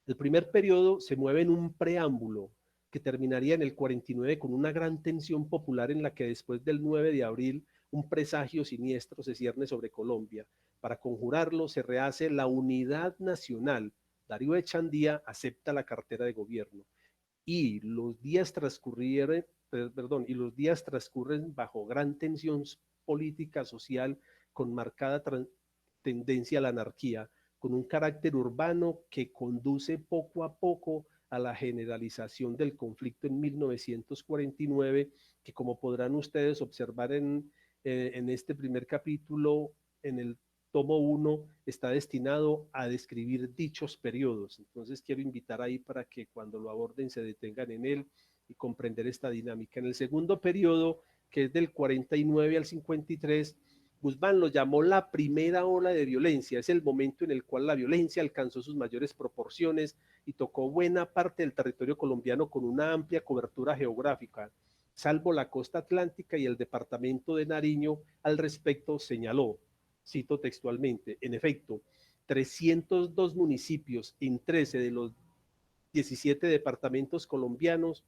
El primer periodo se mueve en un preámbulo que terminaría en el 49 con una gran tensión popular, en la que después del 9 de abril un presagio siniestro se cierne sobre Colombia. Para conjurarlo se rehace la unidad nacional. Darío Echandía acepta la cartera de gobierno, y los días transcurren bajo gran tensión política, social, con marcada tendencia a la anarquía, con un carácter urbano que conduce poco a poco a la generalización del conflicto en 1949, que, como podrán ustedes observar en este primer capítulo, en el tomo 1 está destinado a describir dichos periodos. Entonces quiero invitar ahí para que cuando lo aborden se detengan en él y comprender esta dinámica. En el segundo periodo, que es del 49 al 53, Guzmán lo llamó la primera ola de violencia. Es el momento en el cual la violencia alcanzó sus mayores proporciones y tocó buena parte del territorio colombiano con una amplia cobertura geográfica, salvo la costa atlántica y el departamento de Nariño. Al respecto señaló, cito textualmente, en efecto, 302 municipios en 13 de los 17 departamentos colombianos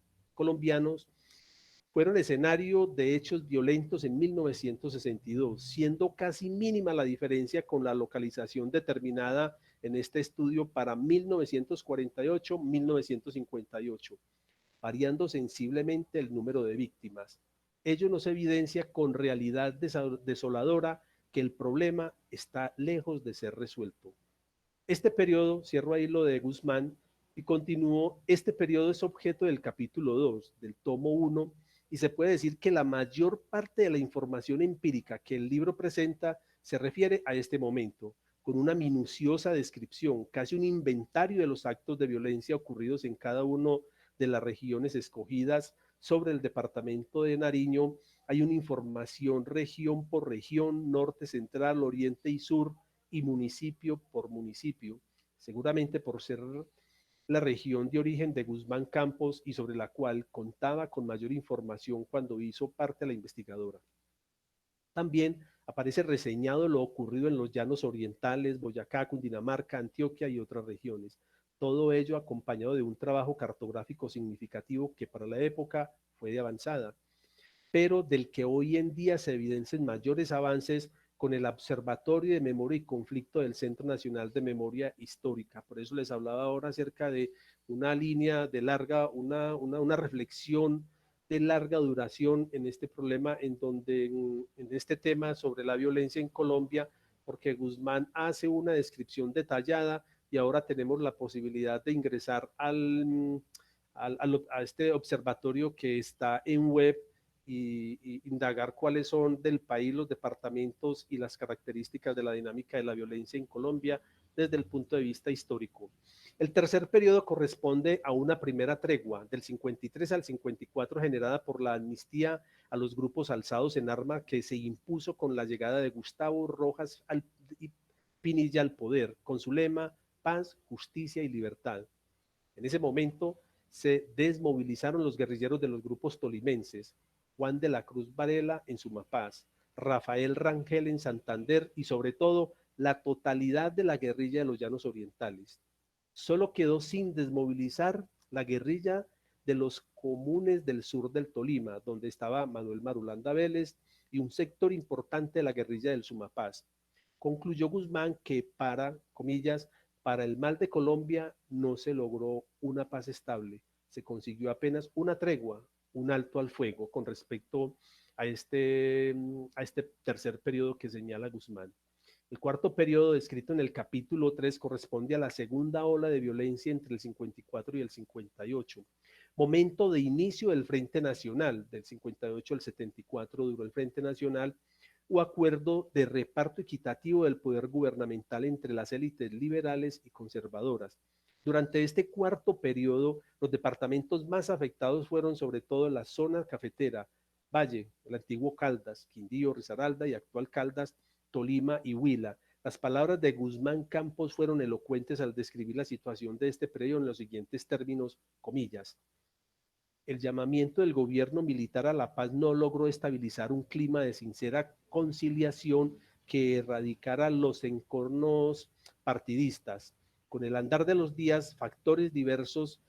fueron escenario de hechos violentos en 1962, siendo casi mínima la diferencia con la localización determinada en este estudio para 1948-1958, variando sensiblemente el número de víctimas. Ello nos evidencia con realidad desoladora que el problema está lejos de ser resuelto. Este periodo, cierro ahí lo de Guzmán, y continúo, este periodo es objeto del capítulo 2, del tomo 1, y se puede decir que la mayor parte de la información empírica que el libro presenta se refiere a este momento, con una minuciosa descripción, casi un inventario de los actos de violencia ocurridos en cada una de las regiones escogidas. Sobre el departamento de Nariño hay una información región por región, norte, central, oriente y sur, y municipio por municipio, seguramente por ser la región de origen de Guzmán Campos y sobre la cual contaba con mayor información cuando hizo parte de la investigadora. También aparece reseñado lo ocurrido en los llanos orientales, Boyacá, Cundinamarca, Antioquia y otras regiones. Todo ello acompañado de un trabajo cartográfico significativo que para la época fue de avanzada, pero del que hoy en día se evidencian mayores avances con el Observatorio de Memoria y Conflicto del Centro Nacional de Memoria Histórica. Por eso les hablaba ahora acerca de una línea de larga, una reflexión de larga duración en este problema, en donde en este tema sobre la violencia en Colombia, porque Guzmán hace una descripción detallada y ahora tenemos la posibilidad de ingresar a este observatorio que está en web y indagar cuáles son del país los departamentos y las características de la dinámica de la violencia en Colombia desde el punto de vista histórico. El tercer periodo corresponde a una primera tregua del 53 al 54 generada por la amnistía a los grupos alzados en arma que se impuso con la llegada de Gustavo Rojas y Pinilla al poder, con su lema paz, justicia y libertad. En ese momento se desmovilizaron los guerrilleros de los grupos tolimenses, Juan de la Cruz Varela en Sumapaz, Rafael Rangel en Santander y sobre todo la totalidad de la guerrilla de los Llanos Orientales. Solo quedó sin desmovilizar la guerrilla de los comunes del sur del Tolima, donde estaba Manuel Marulanda Vélez y un sector importante de la guerrilla del Sumapaz. Concluyó Guzmán que comillas, para el mal de Colombia no se logró una paz estable, se consiguió apenas una tregua, un alto al fuego con respecto a este tercer periodo que señala Guzmán. El cuarto periodo descrito en el capítulo 3 corresponde a la segunda ola de violencia entre el 54 y el 58, momento de inicio del Frente Nacional, del 58 al 74 duró el Frente Nacional, o acuerdo de reparto equitativo del poder gubernamental entre las élites liberales y conservadoras. Durante este cuarto periodo, los departamentos más afectados fueron sobre todo la zona cafetera, Valle, el antiguo Caldas, Quindío, Risaralda y actual Caldas, Tolima y Huila. Las palabras de Guzmán Campos fueron elocuentes al describir la situación de este periodo en los siguientes términos, comillas. El llamamiento del gobierno militar a la paz no logró estabilizar un clima de sincera conciliación que erradicara los encornos partidistas. Con el andar de los días, factores diversos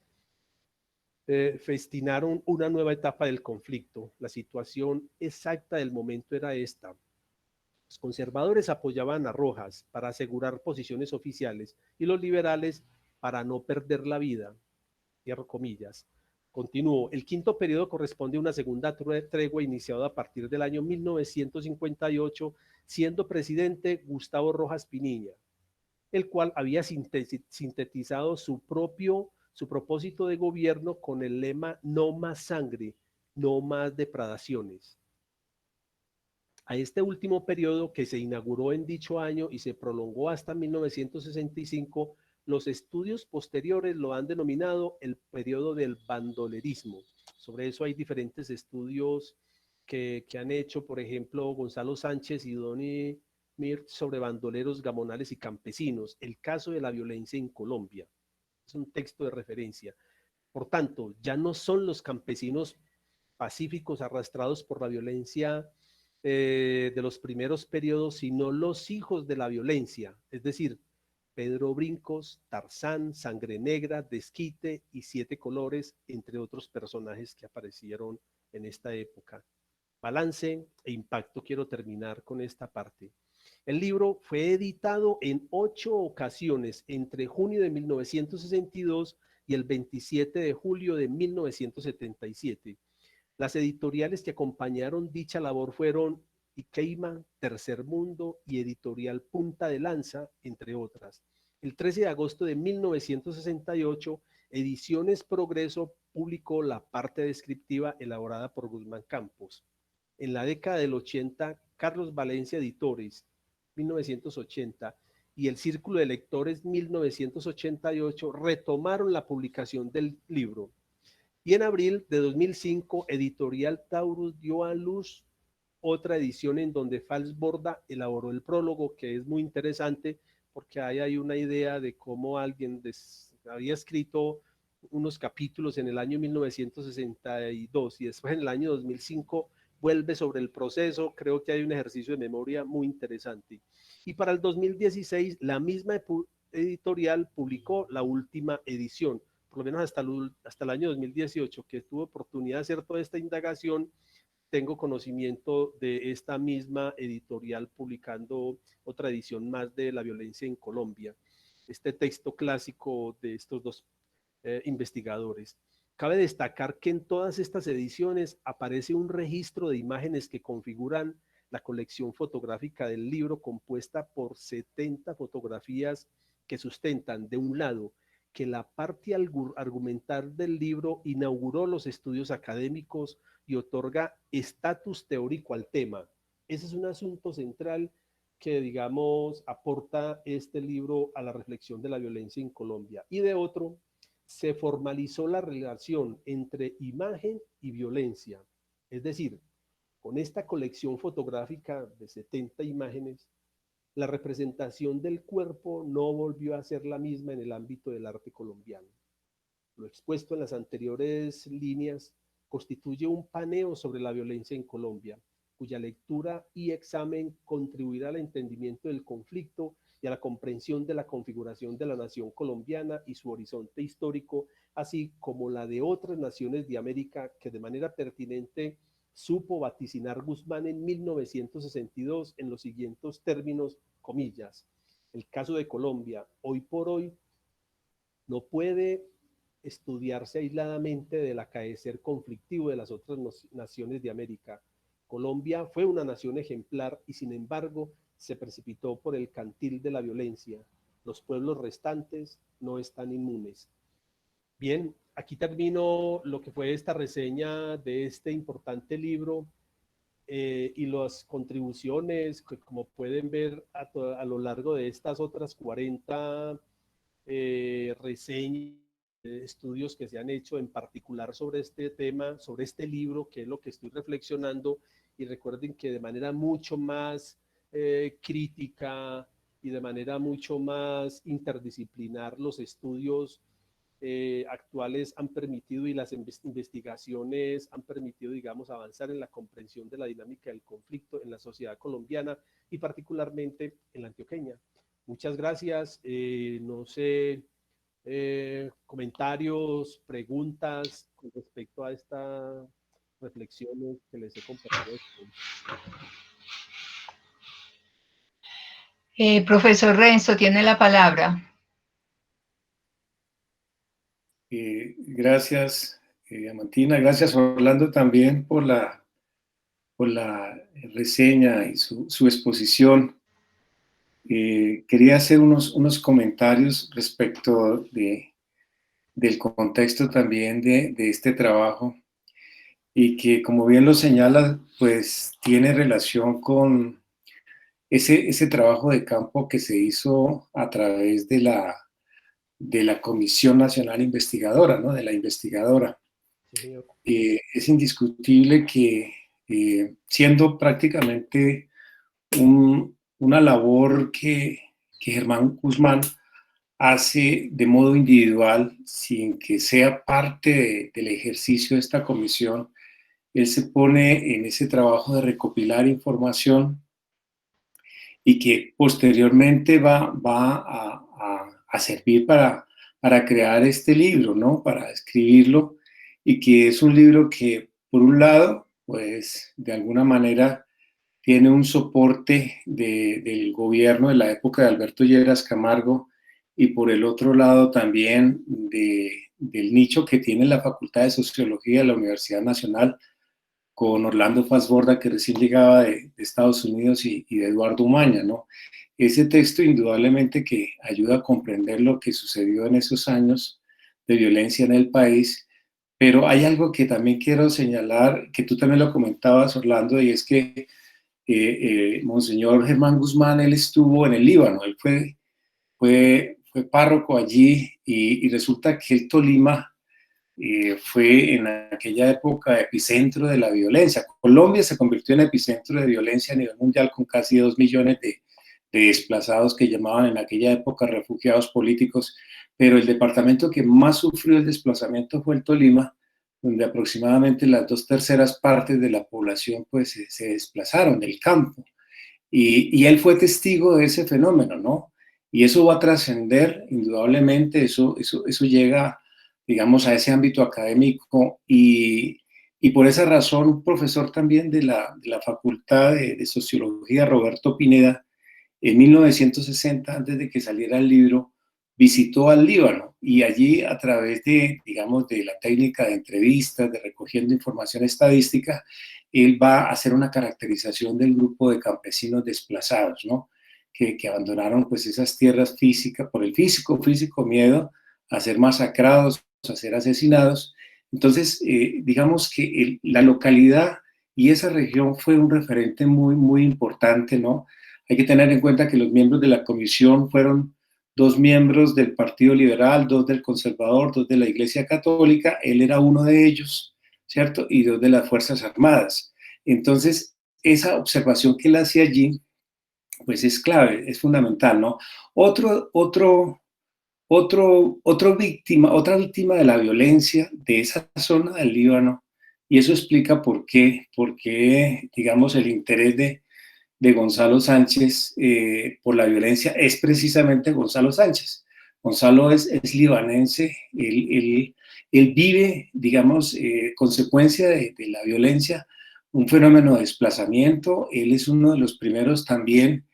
festinaron una nueva etapa del conflicto. La situación exacta del momento era esta. Los conservadores apoyaban a Rojas para asegurar posiciones oficiales y los liberales para no perder la vida. Cierro comillas. Continúo. El quinto periodo corresponde a una segunda tregua iniciada a partir del año 1958, siendo presidente Gustavo Rojas Pinilla, el cual había sintetizado su propósito de gobierno con el lema no más sangre, no más depredaciones. A este último periodo, que se inauguró en dicho año y se prolongó hasta 1965, los estudios posteriores lo han denominado el periodo del bandolerismo. Sobre eso hay diferentes estudios que han hecho, por ejemplo, Gonzalo Sánchez y Donny Mir sobre bandoleros, gamonales y campesinos, el caso de la violencia en Colombia. Es un texto de referencia. Por tanto, ya no son los campesinos pacíficos arrastrados por la violencia de los primeros periodos, sino los hijos de la violencia, es decir, Pedro Brincos, Tarzán, Sangre Negra, Desquite y Siete Colores, entre otros personajes que aparecieron en esta época. Balance e impacto, quiero terminar con esta parte. El libro fue editado en 8 ocasiones entre junio de 1962 y el 27 de julio de 1977. Las editoriales que acompañaron dicha labor fueron Ikeyman, Tercer Mundo y Editorial Punta de Lanza, entre otras. El 13 de agosto de 1968, Ediciones Progreso publicó la parte descriptiva elaborada por Guzmán Campos. En la década del 80, Carlos Valencia Editores, 1980, y el Círculo de Lectores, 1988, retomaron la publicación del libro. Y en abril de 2005, Editorial Taurus dio a luz otra edición en donde Fals Borda elaboró el prólogo, que es muy interesante porque ahí hay una idea de cómo alguien había escrito unos capítulos en el año 1962 y después en el año 2005 vuelve sobre el proceso. Creo que hay un ejercicio de memoria muy interesante. Y para el 2016, la misma editorial publicó la última edición, por lo menos hasta el año 2018, que tuve oportunidad de hacer toda esta indagación. Tengo conocimiento de esta misma editorial publicando otra edición más de La violencia en Colombia, este texto clásico de estos dos investigadores. Cabe destacar que en todas estas ediciones aparece un registro de imágenes que configuran la colección fotográfica del libro, compuesta por 70 fotografías que sustentan, de un lado, que la parte argumental del libro inauguró los estudios académicos y otorga estatus teórico al tema. Ese es un asunto central que, digamos, aporta este libro a la reflexión de la violencia en Colombia. Y de otro, se formalizó la relación entre imagen y violencia. Es decir, con esta colección fotográfica de 70 imágenes, la representación del cuerpo no volvió a ser la misma en el ámbito del arte colombiano. Lo expuesto en las anteriores líneas constituye un paneo sobre la violencia en Colombia, cuya lectura y examen contribuirá al entendimiento del conflicto y a la comprensión de la configuración de la nación colombiana y su horizonte histórico, así como la de otras naciones de América que de manera pertinente supo vaticinar Guzmán en 1962 en los siguientes términos, comillas: el caso de Colombia, hoy por hoy, no puede estudiarse aisladamente del acaecer conflictivo de las otras naciones de América. Colombia fue una nación ejemplar y, sin embargo, se precipitó por el cantil de la violencia. Los pueblos restantes no están inmunes. Bien, aquí termino lo que fue esta reseña de este importante libro, y las contribuciones que, como pueden ver, a lo largo de estas otras 40 reseñas, estudios que se han hecho en particular sobre este tema, sobre este libro, que es lo que estoy reflexionando. Y recuerden que de manera mucho más crítica y de manera mucho más interdisciplinar, los estudios actuales han permitido, y las investigaciones han permitido, digamos, avanzar en la comprensión de la dinámica del conflicto en la sociedad colombiana y particularmente en la antioqueña. Muchas gracias. No sé, comentarios, preguntas con respecto a estas reflexiones que les he compartido. Profesor Renzo, tiene la palabra. Gracias, Amantina. Gracias, Orlando, también por la reseña y su exposición. Quería hacer unos comentarios respecto del contexto también de este trabajo. y que, como bien lo señala, pues tiene relación con ese trabajo de campo que se hizo a través de la Comisión Nacional Investigadora, ¿no? De la investigadora. Sí, señor. Es indiscutible que siendo prácticamente una labor que Germán Guzmán hace de modo individual, sin que sea parte del ejercicio de esta comisión, él se pone en ese trabajo de recopilar información y que posteriormente va a servir para crear este libro, ¿no? Para escribirlo, y que es un libro que, por un lado, pues de alguna manera tiene un soporte del gobierno de la época de Alberto Lleras Camargo, y por el otro lado también del nicho que tiene la Facultad de Sociología de la Universidad Nacional, con Orlando Fassborda, que recién llegaba de Estados Unidos, y de Eduardo Umaña, ¿no? Ese texto indudablemente que ayuda a comprender lo que sucedió en esos años de violencia en el país, pero hay algo que también quiero señalar, que tú también lo comentabas, Orlando, y es que Monseñor Germán Guzmán, él estuvo en el Líbano, él fue párroco allí, y resulta que el Tolima fue en aquella época epicentro de la violencia. Colombia se convirtió en epicentro de violencia a nivel mundial, con casi 2 millones de desplazados que llamaban en aquella época refugiados políticos, pero el departamento que más sufrió el desplazamiento fue el Tolima, donde aproximadamente las 2/3 partes de la población pues se desplazaron del campo. Y él fue testigo de ese fenómeno, ¿no? Y eso va a trascender, indudablemente, eso llega, digamos, a ese ámbito académico, y por esa razón un profesor también de la Facultad de Sociología, Roberto Pineda, en 1960, antes de que saliera el libro, visitó al Líbano, y allí, a través de, digamos, de la técnica de entrevistas, de recogiendo información estadística, él va a hacer una caracterización del grupo de campesinos desplazados, ¿no? Que abandonaron pues esas tierras físicas por el físico miedo a ser masacrados, a ser asesinados. Entonces, digamos que la localidad y esa región fue un referente muy, muy importante, ¿no? Hay que tener en cuenta que los miembros de la comisión fueron 2 miembros del Partido Liberal, 2 del Conservador, 2 de la Iglesia Católica, él era uno de ellos, ¿cierto? Y 2 de las Fuerzas Armadas. Entonces, esa observación que él hace allí, pues es clave, es fundamental, ¿no? Otra víctima de la violencia de esa zona del Líbano, y eso explica por qué digamos, el interés de Gonzalo Sánchez por la violencia es precisamente Gonzalo Sánchez. Gonzalo es libanense, él vive, digamos, consecuencia de la violencia, un fenómeno de desplazamiento. Él es uno de los primeros también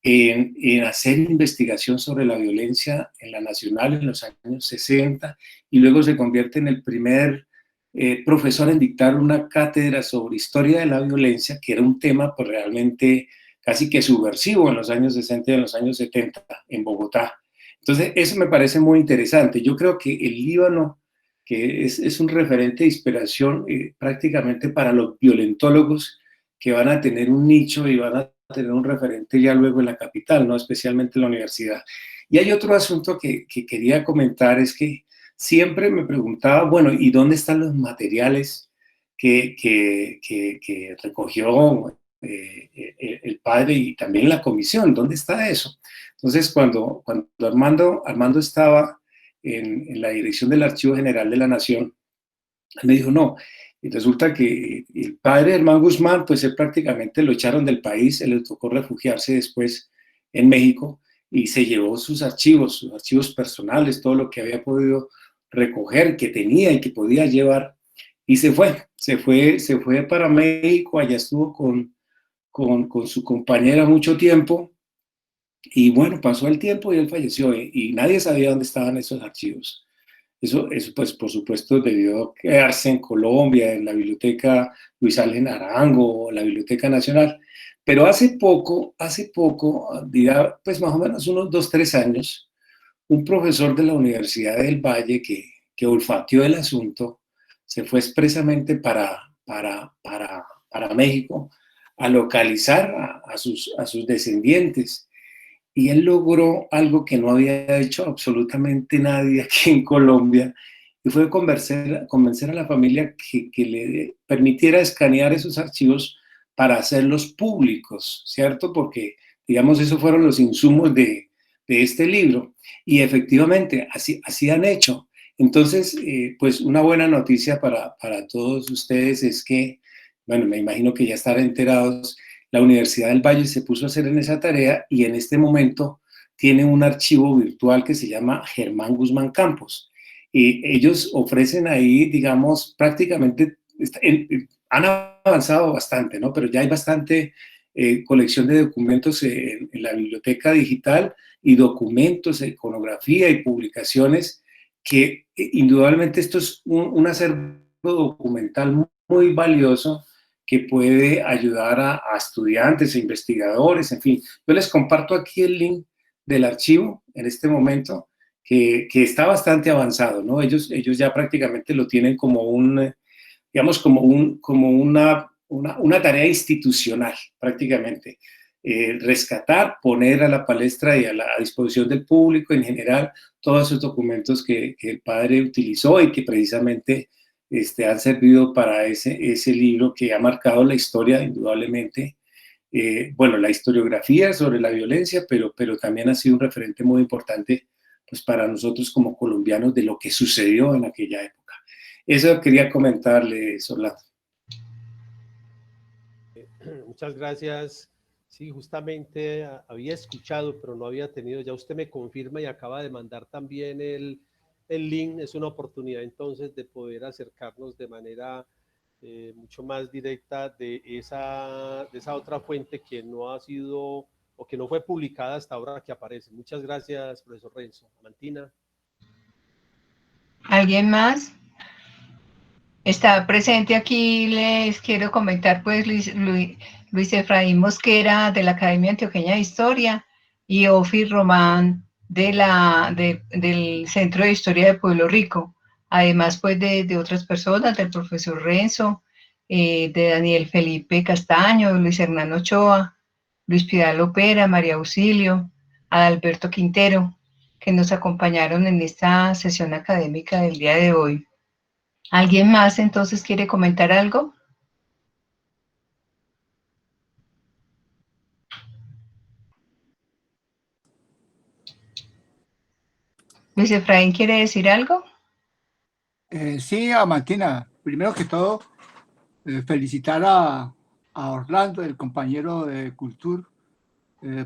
en hacer investigación sobre la violencia en la Nacional en los años 60, y luego se convierte en el primer profesor en dictar una cátedra sobre historia de la violencia, que era un tema pues realmente casi que subversivo en los años 60 y en los años 70 en Bogotá. Entonces, eso me parece muy interesante. Yo creo que el Líbano, que es un referente de inspiración prácticamente para los violentólogos, que van a tener un nicho y van a tener un referente ya luego en la capital, ¿no? Especialmente en la universidad. Y hay otro asunto que quería comentar, es que siempre me preguntaba, bueno, ¿y dónde están los materiales que recogió el padre y también la comisión? ¿Dónde está eso? Entonces, cuando Armando estaba en la dirección del Archivo General de la Nación, me dijo, no, y resulta que el padre Germán Guzmán, pues él prácticamente lo echaron del país, él le tocó refugiarse después en México, y se llevó sus archivos personales, todo lo que había podido recoger, que tenía y que podía llevar, y se fue para México. Allá estuvo con su compañera mucho tiempo, y bueno, pasó el tiempo y él falleció, y nadie sabía dónde estaban esos archivos. Eso, pues, por supuesto, debió quedarse en Colombia, en la Biblioteca Luis Ángel Arango, o la Biblioteca Nacional. Pero hace poco, dirá, pues más o menos unos 2, 3 años, un profesor de la Universidad del Valle que olfateó el asunto, se fue expresamente para México, a localizar a sus descendientes. Y él logró algo que no había hecho absolutamente nadie aquí en Colombia, y fue convencer a la familia que le permitiera escanear esos archivos para hacerlos públicos, ¿cierto? Porque, digamos, esos fueron los insumos de este libro, y efectivamente así han hecho. Entonces, pues una buena noticia para todos ustedes es que, bueno, me imagino que ya estarán enterados, la Universidad del Valle se puso a hacer en esa tarea y en este momento tiene un archivo virtual que se llama Germán Guzmán Campos. Y ellos ofrecen ahí, digamos, prácticamente, han avanzado bastante, ¿no? Pero ya hay bastante colección de documentos en la biblioteca digital, y documentos, iconografía y publicaciones que indudablemente esto es un acervo documental muy valioso que puede ayudar a estudiantes, a investigadores, en fin. Yo les comparto aquí el link del archivo en este momento, que está bastante avanzado, ¿no? Ellos ya prácticamente lo tienen como digamos, como una tarea institucional, prácticamente. Rescatar, poner a la palestra y a disposición del público en general todos esos documentos que el padre utilizó y que precisamente han servido para ese libro que ha marcado la historia, indudablemente. Bueno, la historiografía sobre la violencia, pero también ha sido un referente muy importante, pues, para nosotros como colombianos de lo que sucedió en aquella época. Eso quería comentarle, Orlando. Muchas gracias. Sí, justamente había escuchado, pero no había tenido, ya usted me confirma y acaba de mandar también el link. Es una oportunidad entonces de poder acercarnos de manera mucho más directa de esa otra fuente que no ha sido o que no fue publicada hasta ahora que aparece. Muchas gracias, profesor Renzo. Amantina. ¿Alguien más? Está presente aquí, les quiero comentar, pues, Luis Efraín Mosquera, de la Academia Antioqueña de Historia, y Ofi Román, del Centro de Historia de Pueblo Rico. Además, pues, de otras personas, del profesor Renzo, de Daniel Felipe Castaño, Luis Hernán Ochoa, Luis Pidal Opera, María Auxilio, Adalberto Quintero, que nos acompañaron en esta sesión académica del día de hoy. ¿Alguien más entonces quiere comentar algo? Luis Efraín, ¿quiere decir algo? Sí, Amantina, primero que todo, felicitar a Orlando, el compañero de Cultura,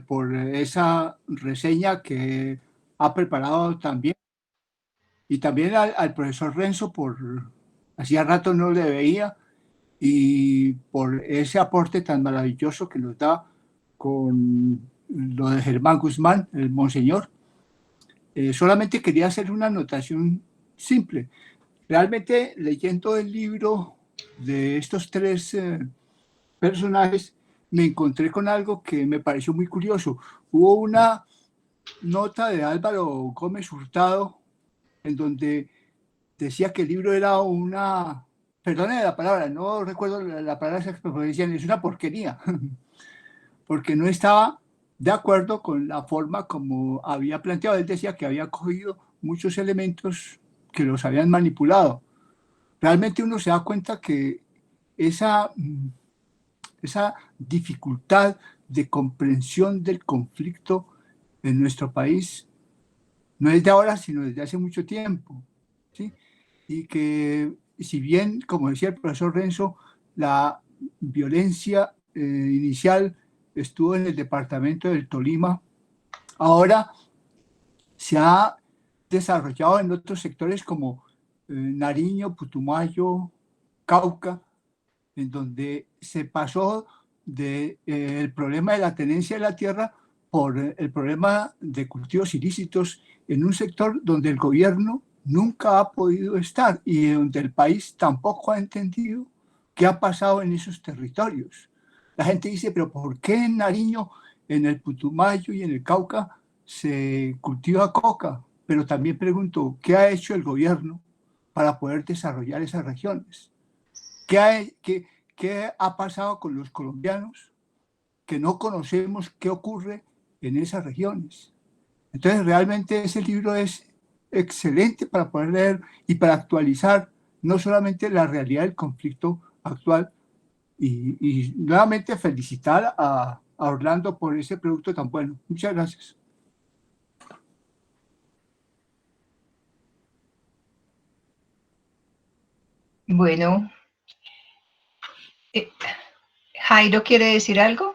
por esa reseña que ha preparado también, y también al profesor Renzo, hacía rato no le veía, y por ese aporte tan maravilloso que nos da con lo de Germán Guzmán, el monseñor. Solamente quería hacer una anotación simple. Realmente, leyendo el libro de estos tres personajes, me encontré con algo que me pareció muy curioso. Hubo una nota de Álvaro Gómez Hurtado en donde decía que el libro era perdone la palabra, no recuerdo la palabra exacta, pero decían, es una porquería, porque no estaba de acuerdo con la forma como había planteado. Él decía que había cogido muchos elementos que los habían manipulado. Realmente uno se da cuenta que esa dificultad de comprensión del conflicto en nuestro país no es de ahora, sino desde hace mucho tiempo, ¿sí? Y que, si bien, como decía el profesor Renzo, la violencia inicial estuvo en el departamento del Tolima, ahora se ha desarrollado en otros sectores como Nariño, Putumayo, Cauca, en donde se pasó del problema de la tenencia de la tierra por el problema de cultivos ilícitos en un sector donde el gobierno nunca ha podido estar y donde el país tampoco ha entendido qué ha pasado en esos territorios. La gente dice, pero ¿por qué en Nariño, en el Putumayo y en el Cauca se cultiva coca? Pero también pregunto, ¿qué ha hecho el gobierno para poder desarrollar esas regiones? qué ha pasado con los colombianos que no conocemos qué ocurre en esas regiones. Entonces, realmente ese libro es excelente para poder leer y para actualizar no solamente la realidad del conflicto actual, y nuevamente felicitar a Orlando por ese producto tan bueno. Muchas gracias. Bueno, Jairo quiere decir algo.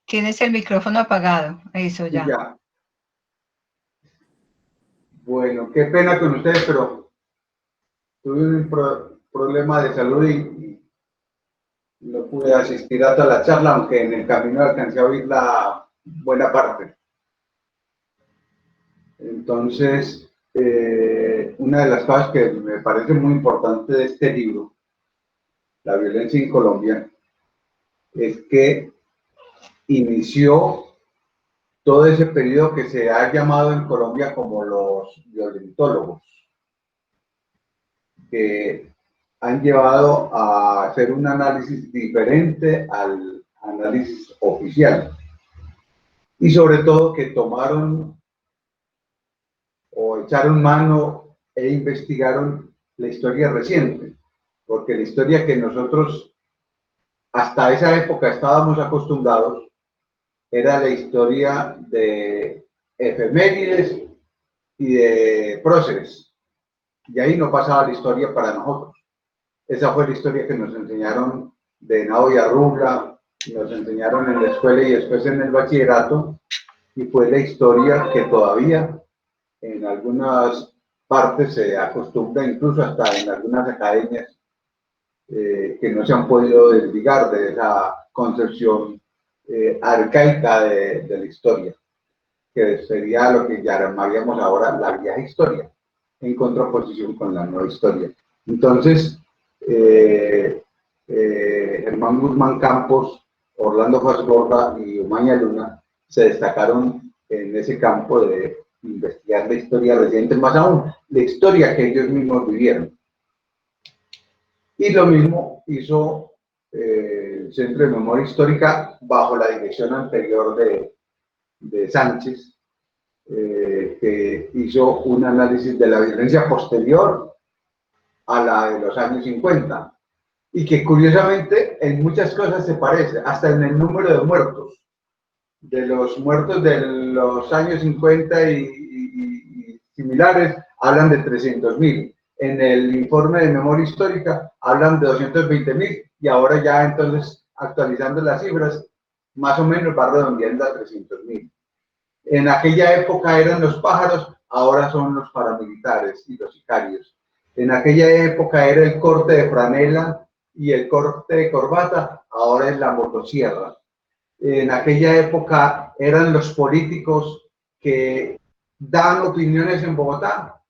Tienes el micrófono apagado. Eso ya. Ya. Bueno, qué pena con ustedes, pero tuve un problema de salud y no pude asistir a toda la charla, aunque en el camino alcancé a oír la buena parte. Entonces, una de las cosas que me parece muy importante de este libro, La violencia en Colombia, es que inició todo ese periodo que se ha llamado en Colombia como los violentólogos, que han llevado a hacer un análisis diferente al análisis oficial. Y sobre todo que tomaron o echaron mano e investigaron la historia reciente, porque la historia que nosotros hasta esa época estábamos acostumbrados era la historia de efemérides y de próceres. Y ahí no pasaba la historia para nosotros. Esa fue la historia que nos enseñaron de Henao y Arrubla, nos enseñaron en la escuela y después en el bachillerato, y fue la historia que todavía en algunas partes se acostumbra, incluso hasta en algunas academias, que no se han podido desligar de esa concepción arcaica de la historia, que sería lo que llamaríamos ahora la vieja historia, en contraposición con la nueva historia. Entonces, Germán Guzmán Campos, Orlando Fasgorda y Umaña Luna se destacaron en ese campo de investigar la historia reciente, más aún la historia que ellos mismos vivieron. Y lo mismo hizo el Centro de Memoria Histórica bajo la dirección anterior de Sánchez, que hizo un análisis de la violencia posterior a la de los años 50, y que curiosamente en muchas cosas se parece, hasta en el número de muertos. De los muertos de los años 50 y similares, hablan de 300.000. En el informe de memoria histórica hablan de 220.000, y ahora ya entonces, actualizando las cifras, más o menos va redondeando a 300.000. En aquella época eran los pájaros, ahora son los paramilitares y los sicarios. En aquella época era el corte de franela y el corte de corbata, ahora es la motosierra. En aquella época eran los políticos que daban opiniones en Bogotá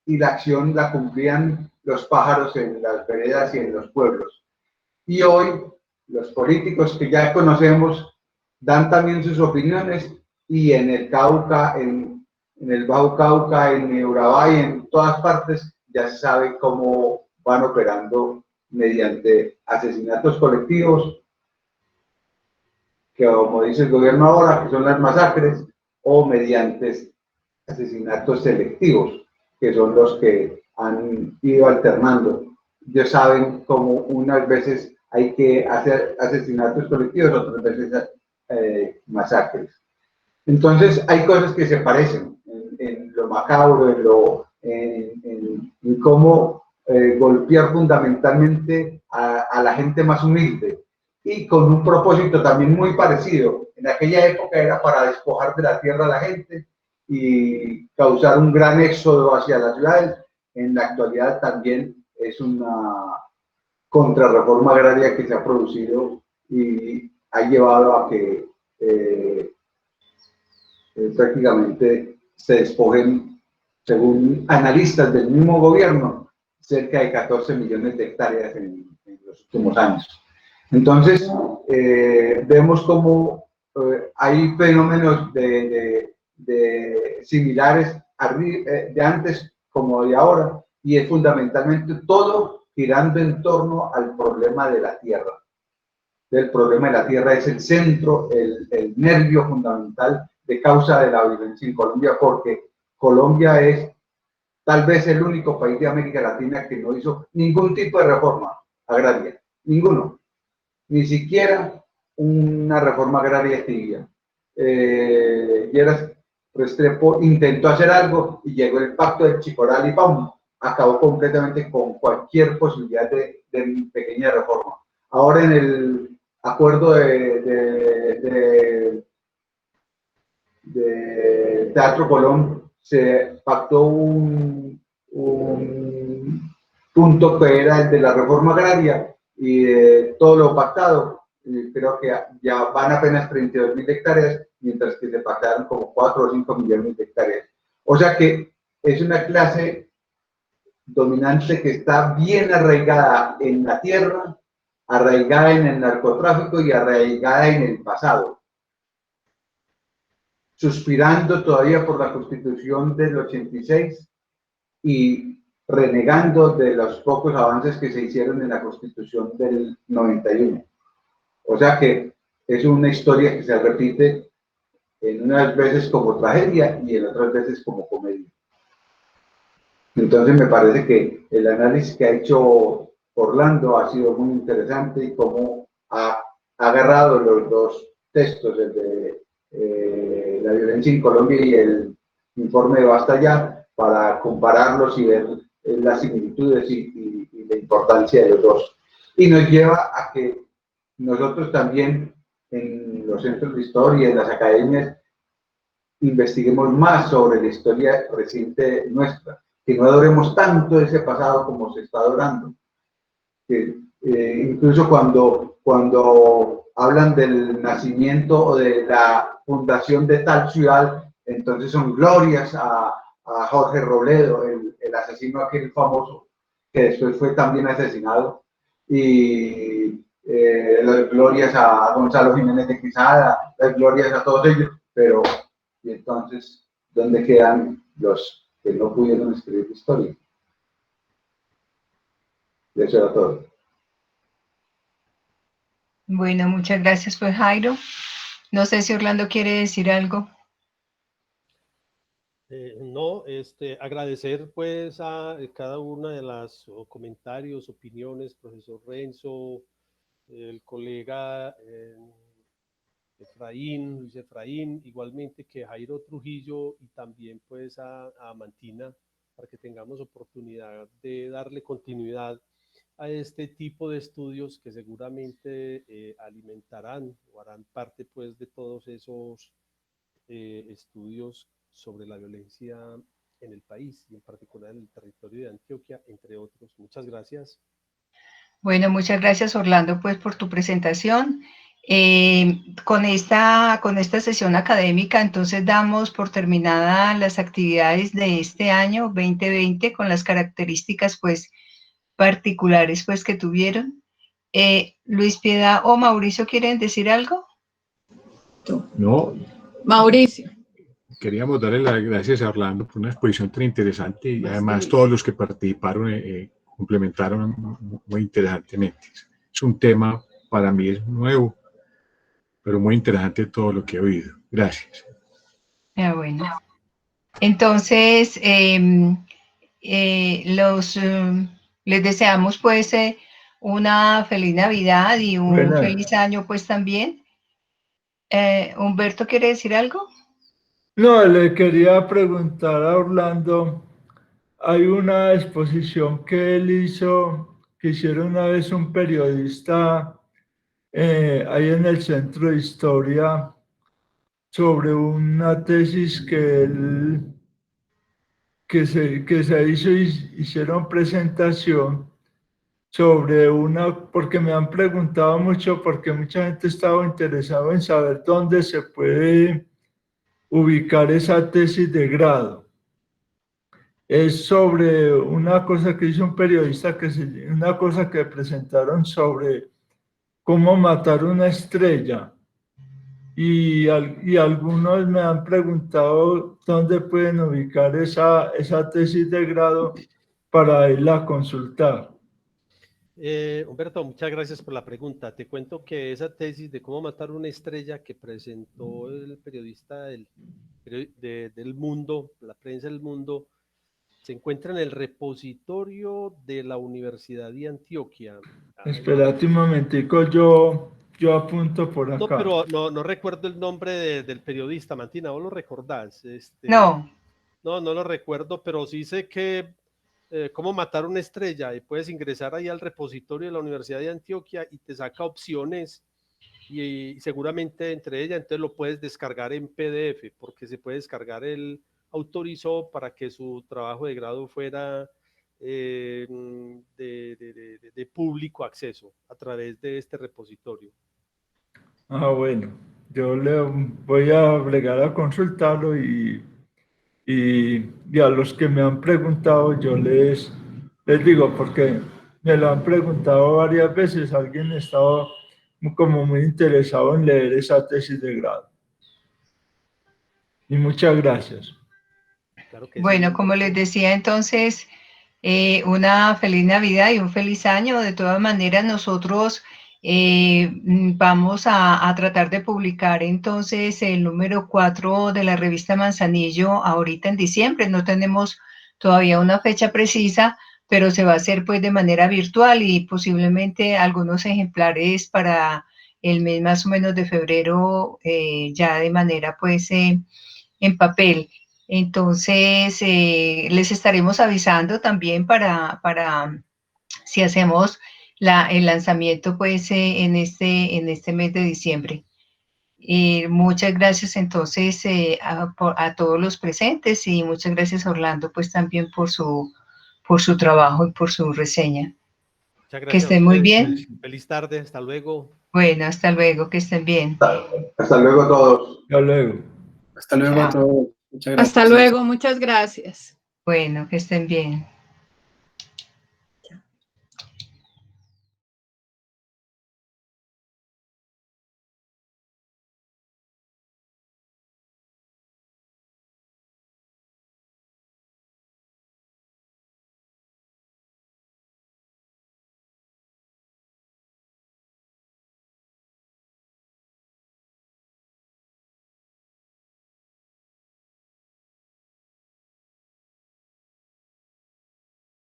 y la acción la cumplían los pájaros en las veredas y en los pueblos. Y hoy los políticos que ya conocemos dan también sus opiniones, y en el Cauca, en el Bajo Cauca, en Urabá y en todas partes ya se sabe cómo van operando mediante asesinatos colectivos, que como dice el gobierno ahora, que son las masacres, o mediante asesinatos selectivos, que son los que han ido alternando. Ya saben cómo unas veces hay que hacer asesinatos colectivos, otras veces masacres. Entonces hay cosas que se parecen en lo macabro, en cómo golpear fundamentalmente a la gente más humilde, y con un propósito también muy parecido. En aquella época era para despojar de la tierra a la gente y causar un gran éxodo hacia las ciudades. En la actualidad también es una contrarreforma agraria que se ha producido y ha llevado a que prácticamente se despojen, según analistas del mismo gobierno, cerca de 14 millones de hectáreas en los últimos años. Entonces, vemos cómo hay fenómenos similares de antes como de ahora, y es fundamentalmente todo girando en torno al problema de la tierra. El problema de la tierra es el centro, el nervio fundamental de causa de la violencia en Colombia, porque Colombia es tal vez el único país de América Latina que no hizo ningún tipo de reforma agraria, ninguno, ni siquiera una reforma agraria tibia. Lleras Restrepo intentó hacer algo y llegó el pacto del Chicoral y ¡pum!, acabó completamente con cualquier posibilidad de pequeña reforma. Ahora en el acuerdo de Teatro Colón se pactó un punto que era el de la reforma agraria y de todo lo pactado. Creo que ya van apenas 32.000 hectáreas, mientras que se pactaron como 4 o 5 millones de hectáreas. O sea que es una clase dominante que está bien arraigada en la tierra, arraigada en el narcotráfico y arraigada en el pasado, suspirando todavía por la Constitución del 86 y renegando de los pocos avances que se hicieron en la Constitución del 91. O sea que es una historia que se repite en unas veces como tragedia y en otras veces como comedia. Entonces me parece que el análisis que ha hecho Orlando ha sido muy interesante y cómo ha agarrado los dos textos, el de la violencia en Colombia y el informe de Basta Ya, para compararlos y ver las similitudes y la importancia de los dos. Y nos lleva a que nosotros también en los centros de historia, en las academias, investiguemos más sobre la historia reciente nuestra, que no adoremos tanto ese pasado como se está adorando. Que, incluso cuando hablan del nacimiento o de la fundación de tal ciudad, entonces son glorias a Jorge Robledo, el asesino aquel famoso, que después fue también asesinado, y las glorias a Gonzalo Jiménez de Quesada, las glorias a todos ellos, pero y entonces, ¿dónde quedan los que no pudieron escribir historia? Eso era todo. Bueno, muchas gracias, pues Jairo. No sé si Orlando quiere decir algo. No, agradecer pues a cada una de las comentarios, opiniones, profesor Renzo, el colega Efraín, Luis Efraín, igualmente que Jairo Trujillo y también pues a Mantina, para que tengamos oportunidad de darle continuidad a este tipo de estudios que seguramente alimentarán o harán parte pues de todos esos estudios sobre la violencia en el país y en particular en el territorio de Antioquia, entre otros. Muchas gracias. Bueno, muchas gracias Orlando pues por tu presentación. Con esta sesión académica entonces damos por terminada las actividades de este año 2020 con las características pues particulares pues que tuvieron. Luis Piedad o Mauricio, ¿quieren decir algo? No. Mauricio. Queríamos darle las gracias a Orlando por una exposición tan interesante y además todos los que participaron complementaron muy interesantemente. Es un tema, para mí es nuevo, pero muy interesante todo lo que he oído. Gracias. Bueno. Entonces, les deseamos pues una feliz Navidad y un feliz año pues también. Humberto, ¿quiere decir algo? No, le quería preguntar a Orlando, hay una exposición que él hizo, que hicieron una vez un periodista ahí en el Centro de Historia sobre una tesis que se hizo y hicieron presentación sobre porque me han preguntado mucho, porque mucha gente estaba interesada en saber dónde se puede ubicar esa tesis de grado. Es sobre una cosa que hizo un periodista, una cosa que presentaron sobre cómo matar una estrella. Y algunos me han preguntado dónde pueden ubicar esa tesis de grado para irla a consultar. Humberto, muchas gracias por la pregunta. Te cuento que esa tesis de cómo matar una estrella que presentó el periodista del Mundo, la prensa del Mundo, se encuentra en el repositorio de la Universidad de Antioquia. Espérate un momentico, yo apunto por No, acá. pero no recuerdo el nombre del periodista, Martina, ¿vos lo recordás? No, No lo recuerdo, pero sí sé que cómo matar una estrella, y puedes ingresar ahí al repositorio de la Universidad de Antioquia y te saca opciones y seguramente entre ellas, entonces lo puedes descargar en PDF, porque se puede descargar, él autorizó para que su trabajo de grado fuera de público acceso a través de este repositorio. Ah, bueno, yo le voy a obligar a consultarlo y a los que me han preguntado yo les digo, porque me lo han preguntado varias veces, alguien estaba como muy interesado en leer esa tesis de grado. Y muchas gracias. Claro que bueno, sí, como Humberto. les decía entonces, una feliz Navidad y un feliz año. De todas maneras, nosotros vamos a tratar de publicar entonces el número 4 de la revista Manzanillo ahorita en diciembre. No tenemos todavía una fecha precisa, pero se va a hacer pues de manera virtual y posiblemente algunos ejemplares para el mes más o menos de febrero, ya de manera pues en papel. Entonces, les estaremos avisando también para si hacemos el lanzamiento pues en este mes de diciembre. Muchas gracias entonces a todos los presentes y muchas gracias a Orlando pues también por su trabajo y por su reseña. Muchas Que gracias a estén muy ustedes. bien. Feliz tarde, hasta luego. Bueno, hasta luego, que estén bien. Hasta luego a todos. Hasta luego. Hasta luego a Chao. todos. Muchas Hasta gracias. luego, muchas gracias. Bueno, que estén bien.